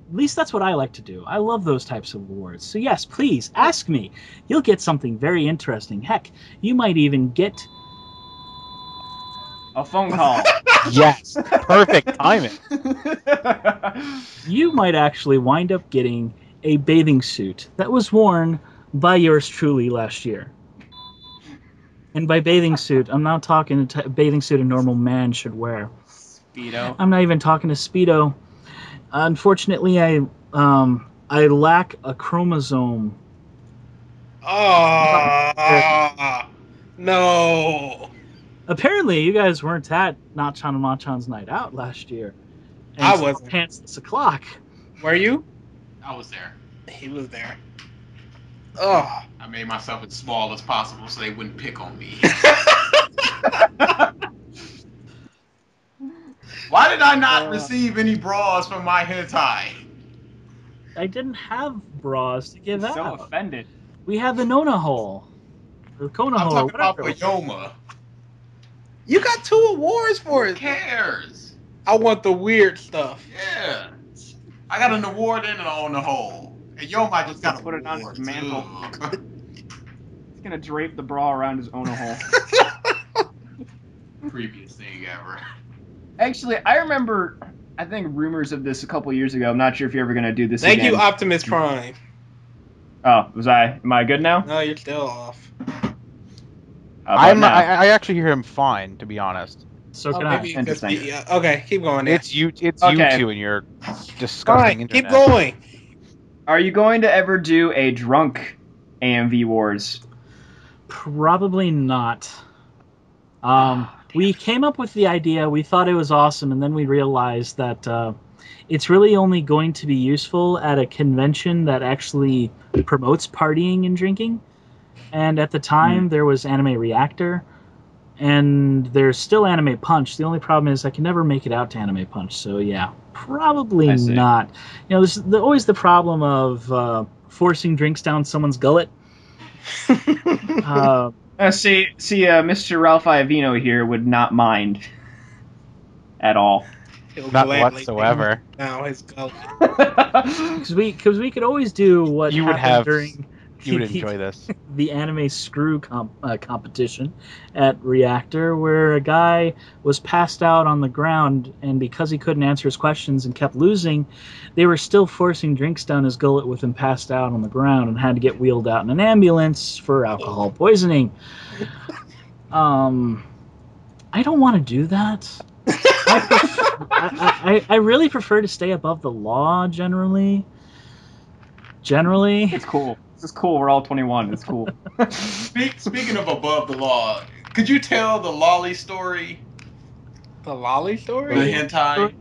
At least that's what I like to do. I love those types of awards. So yes, please ask me. You'll get something very interesting. Heck, you might even get a phone call. Yes, perfect timing. You might actually wind up getting a bathing suit that was worn by yours truly last year. And by bathing suit, I'm not talking a bathing suit a normal man should wear. Speedo. I'm not even talking a Speedo. Unfortunately, I lack a chromosome. Oh, no. Apparently, you guys weren't at Nachan and Machan's night out last year. And I wasn't. Pantsless o'clock. Were you? I was there. He was there. Oh. I made myself as small as possible so they wouldn't pick on me. Why did I not receive any bras from my hentai? I didn't have bras to give out. So offended. We had the Nona hole. The Kona I'm hole. talking about Bayoma. You got 2 awards for Who it. cares? I want the weird stuff. Yeah. I got an award and on the hole. And Yoma just got Put an it on award his mantle. too. He's gonna drape the bra around his own hole. Creepiest thing ever. Actually, I remember, I think rumors of this a couple years ago. I'm not sure if you're ever gonna do this Thank again. you, Optimus Prime. Oh, am I good now? No, you're still off. I actually hear him fine, to be honest. So can I. Maybe Interesting. Okay, keep going. There. It's you Okay. two and your disgusting Fine, internet. keep going. Are you going to ever do a drunk AMV Wars? Probably not. We came up with the idea. We thought it was awesome, and then we realized that it's really only going to be useful at a convention that actually promotes partying and drinking. And at the time, there was Anime Reactor, and there's still Anime Punch. The only problem is I can never make it out to Anime Punch. So yeah, probably not. You know, there's always the problem of forcing drinks down someone's gullet. Mr. Ralph Iovino here would not mind at all. Not whatsoever. Now his gullet. Because we could always do what You would happened have. during You would enjoy this. the anime screw competition at Reactor, where a guy was passed out on the ground, and because he couldn't answer his questions and kept losing, they were still forcing drinks down his gullet with him passed out on the ground and had to get wheeled out in an ambulance for alcohol poisoning. I don't want to do that. I really prefer to stay above the law generally. It's cool. This is cool. We're all 21. It's cool. Speaking of above the law, could you tell the lolly story? The lolly story? The hentai?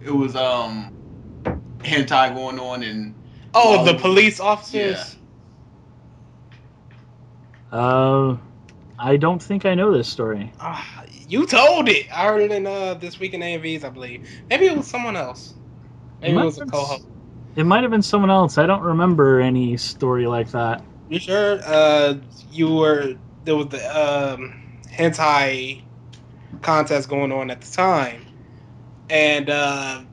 It was hentai going on in the police officers? I don't think I know this story. You told it. I heard it in This Week in AMVs, I believe. Maybe it was someone else. Maybe it was a co-host. It might have been someone else. I don't remember any story like that. You sure? There was the hentai contest going on at the time, and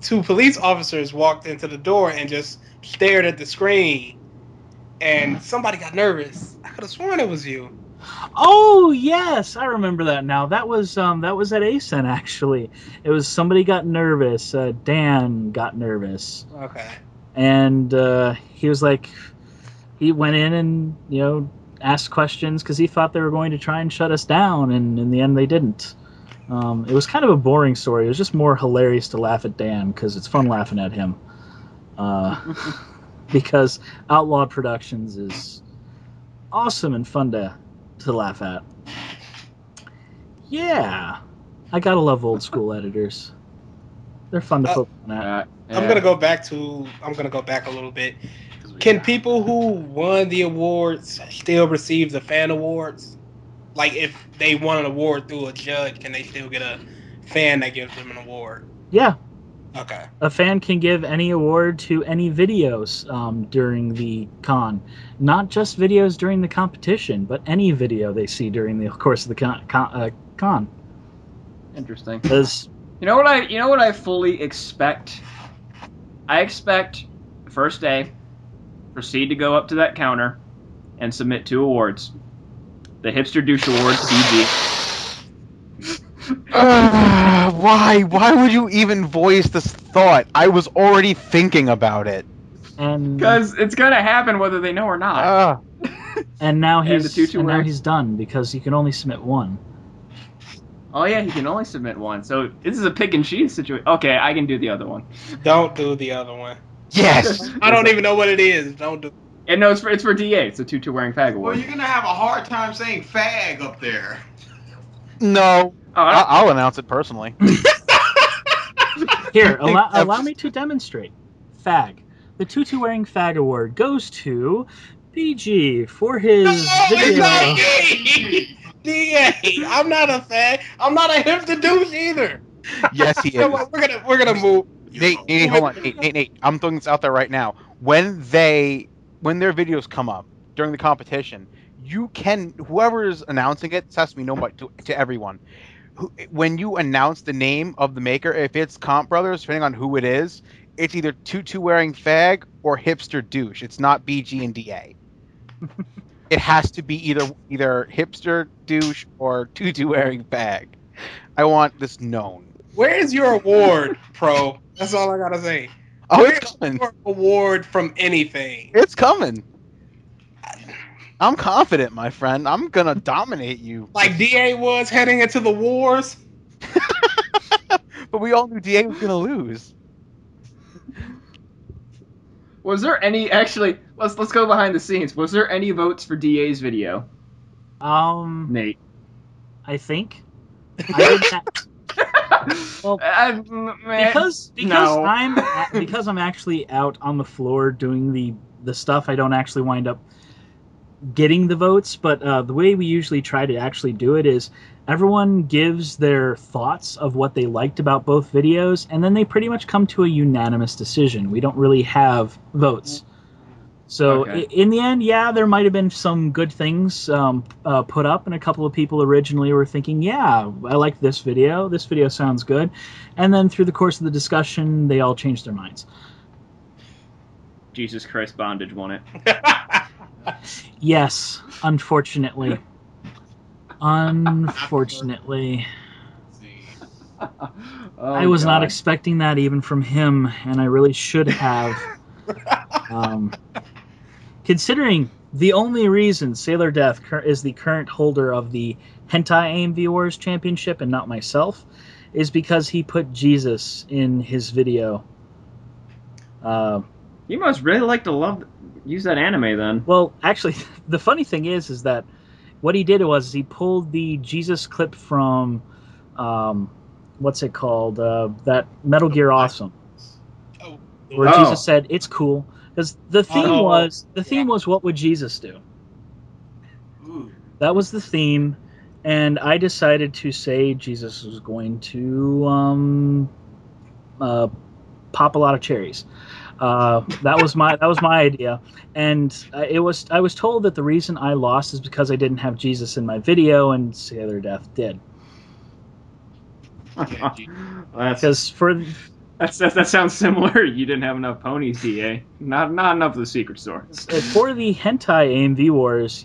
2 police officers walked into the door and just stared at the screen, and somebody got nervous. I could have sworn it was you. Oh yes, I remember that now. That was at ASEN actually. It was somebody got nervous. Dan got nervous. Okay. And he was like, he went in and asked questions because he thought they were going to try and shut us down, and in the end they didn't. It was kind of a boring story. It was just more hilarious to laugh at Dan because it's fun laughing at him. Because Outlawed Productions is awesome and fun to laugh at. Yeah, I gotta love old school editors. They're fun to poke at. I'm gonna go back a little bit. Can people who won the awards still receive the fan awards? Like, if they won an award through a judge, can they still get a fan that gives them an award? Yeah. Okay. A fan can give any award to any videos during the con. Not just videos during the competition, but any video they see during the course of the con. Interesting. Because You know what I fully expect? I expect first day, proceed to go up to that counter and submit 2 awards. The Hipster Douche Award to BG. Why? Why would you even voice this thought? I was already thinking about it. and Because it's gonna happen whether they know or not. and now and the he's tutu wearing- he's done because you can only submit 1. Oh yeah, he can only submit 1. So this is a pick and choose situation. Okay, I can do the other one. Don't do the other one. Yes. I don't even know what it is. Don't do. And no, it's for DA. It's a tutu wearing fag award. Well, you're gonna have a hard time saying fag up there. No. Oh, I'll announce it personally. Here, allow me to demonstrate. Fag. The tutu wearing fag award goes to BG for his video. DA, I'm not a fan. I'm not a hipster douche either. Yes, he is. We're gonna move. Nate, hold on. Nate, I'm throwing this out there right now. When their videos come up during the competition, whoever is announcing it, this has to be known to everyone. When you announce the name of the maker, if it's Compbros, depending on who it is, it's either tutu wearing fag or hipster douche. It's not BG and DA. It has to be either hipster douche or tutu wearing fag. I want this known. Where is your award, Pro? That's all I gotta say. Oh, Where's it's coming. your award from anything? It's coming. I'm confident, my friend. I'm gonna dominate you. Like DA was heading into the wars. But we all knew DA was gonna lose. Was there any actually? Let's go behind the scenes. Was there any votes for DA's video? Nate. I think. I did that. Well, because no. I'm actually out on the floor doing the stuff. I don't actually wind up getting the votes, but the way we usually try to actually do it is everyone gives their thoughts of what they liked about both videos, and then they pretty much come to a unanimous decision. We don't really have votes. So in the end, yeah, there might have been some good things put up, and a couple of people originally were thinking, yeah, I like this video. This video sounds good. And then through the course of the discussion, they all changed their minds. Jesus Christ, Bondage won it. Yes, unfortunately. Unfortunately. I was not expecting that even from him, and I really should have. Considering the only reason Sailor Death is the current holder of the Hentai AMV Wars Championship and not myself is because he put Jesus in his video. You must really like to use that anime then. Well, actually, the funny thing is that what he did was he pulled the Jesus clip from, what's it called? That Metal Gear Awesome. Where Jesus said, "It's cool." Because the theme was what would Jesus do? Ooh. That was the theme, and I decided to say Jesus was going to pop a lot of cherries. That was my idea, and I was told that the reason I lost is because I didn't have Jesus in my video, and Sailor Death did. That sounds similar. You didn't have enough ponies, DA. Not enough of the secret store. For the Hentai AMV Wars,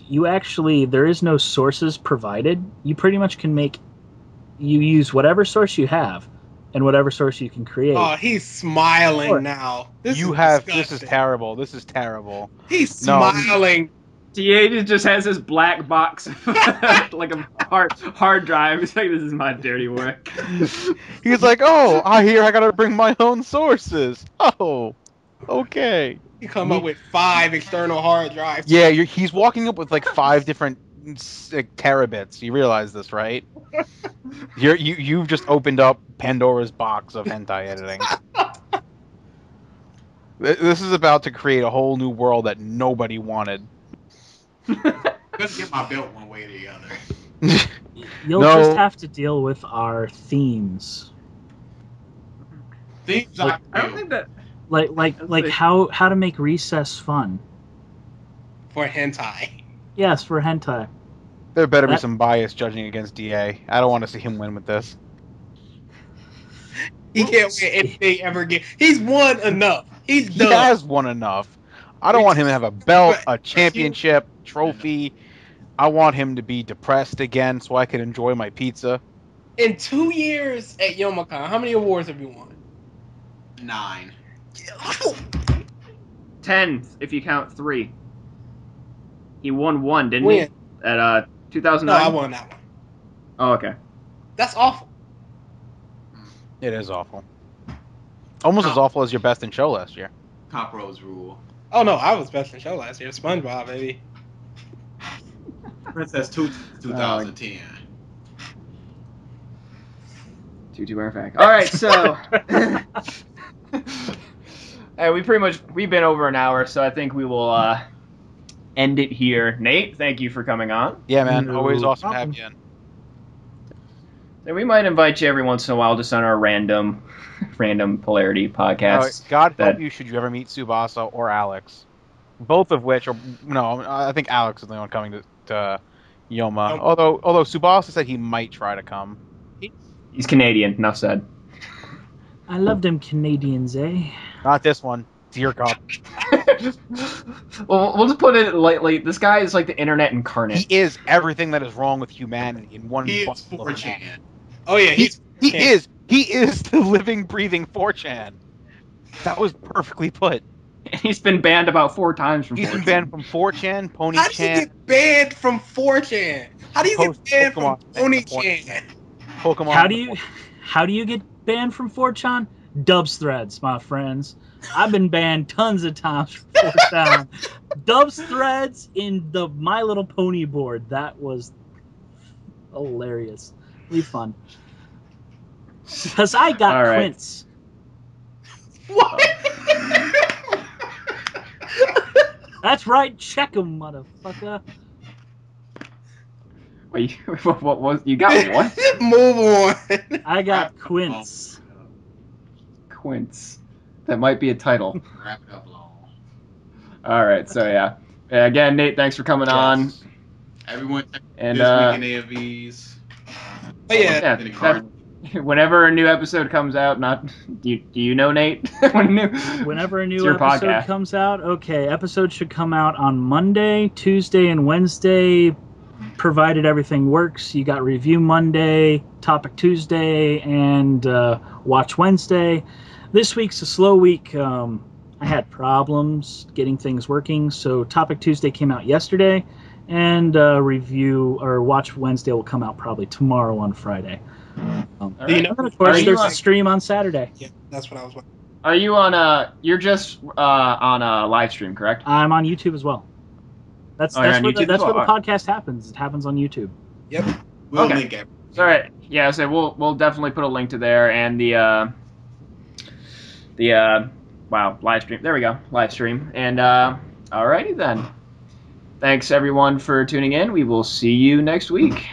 there is no sources provided. You pretty much can you use whatever source you have, and whatever source you can create. Oh, he's smiling now. This is terrible. This is terrible. He's smiling. DA just has this black box, like a hard drive. He's like, this is my dirty work. He's like, oh, I hear I gotta bring my own sources. Oh, okay. You come up with 5 external hard drives. Yeah, he's walking up with like 5 different terabits. You realize this, right? You've just opened up Pandora's box of hentai editing. This is about to create a whole new world that nobody wanted. Let's get my belt one way or the other. You'll No. just have to deal with our themes. Things Like, I don't think that. Like how to make recess fun. For hentai. Yes, for hentai. There better be That- some bias judging against DA. I don't want to see him win with this. He can't win anything ever again. He's won enough. He's He done. has won enough. I don't want him to have a belt, a championship, trophy. I want him to be depressed again so I can enjoy my pizza. In 2 years at Youmacon, how many awards have you won? 9. 10 if you count 3. He won 1, didn't When? he? At 2009. No, I won that one. Oh, okay. That's awful. It is awful. Almost as awful as your best in show last year. Compbros rule. Oh no, I was best in show last year. SpongeBob, baby. Princess Tutu 2010. Tutu Iron Fact. All right, so hey, we've been over an hour, so I think we will end it here. Nate, thank you for coming on. Yeah, man. No Always awesome problem. to have you in. And we might invite you every once in a while just on our random polarity podcasts. God help that- you should you ever meet Tsubasa or Alex. Both of which are... No, I think Alex is the only one coming to Yoma. Nope. Although Tsubasa said he might try to come. He's Canadian, enough said. I love them Canadians, eh? Not this one. Dear God. Well, we'll just put it lightly. This guy is like the internet incarnate. He is everything that is wrong with humanity in one He is bundle of 4chan. man. Oh yeah, He is the living, breathing 4chan. That was perfectly put. He's been banned about 4 times from He's been 4chan. banned from 4chan, How do you Pony-chan, get banned from 4chan? How do you get banned from Pokemon, Pony-chan? Pokemon. How do you get banned from 4chan? Dubs threads, my friends. I've been banned tons of times from 4chan. Dubs threads in the My Little Pony board. That was hilarious. Really fun. Because I got All right. Quince. What? That's right, check 'em, motherfucker. Wait, what was you got? What? Move on. I got Quince. Quince. That might be a title. Wrap it up long. All right, so yeah. Again, Nate, thanks for coming on. Yes. Everyone, And this week in AMVs. Oh yeah. In the car. Whenever a new episode comes out, do you know, Nate? Whenever a It's new your episode podcast. comes out, okay, episode should come out on Monday, Tuesday, and Wednesday, provided everything works. You got review Monday, topic Tuesday, and watch Wednesday. This week's a slow week. I had problems getting things working, so topic Tuesday came out yesterday, and review or watch Wednesday will come out probably tomorrow on Friday. All Do you right. know- Of course, Are you there's on- a stream on Saturday. Yeah, that's what I was wondering. Are you on you're just on a live stream, correct? I'm on YouTube as well. That's Oh, you're that's on where YouTube that's as where the well. podcast happens. It happens on YouTube. Yep. We'll Okay. link it. All right. Yeah, so we'll definitely put a link to there and the live stream. There we go, live stream. And alrighty then. Thanks everyone for tuning in. We will see you next week.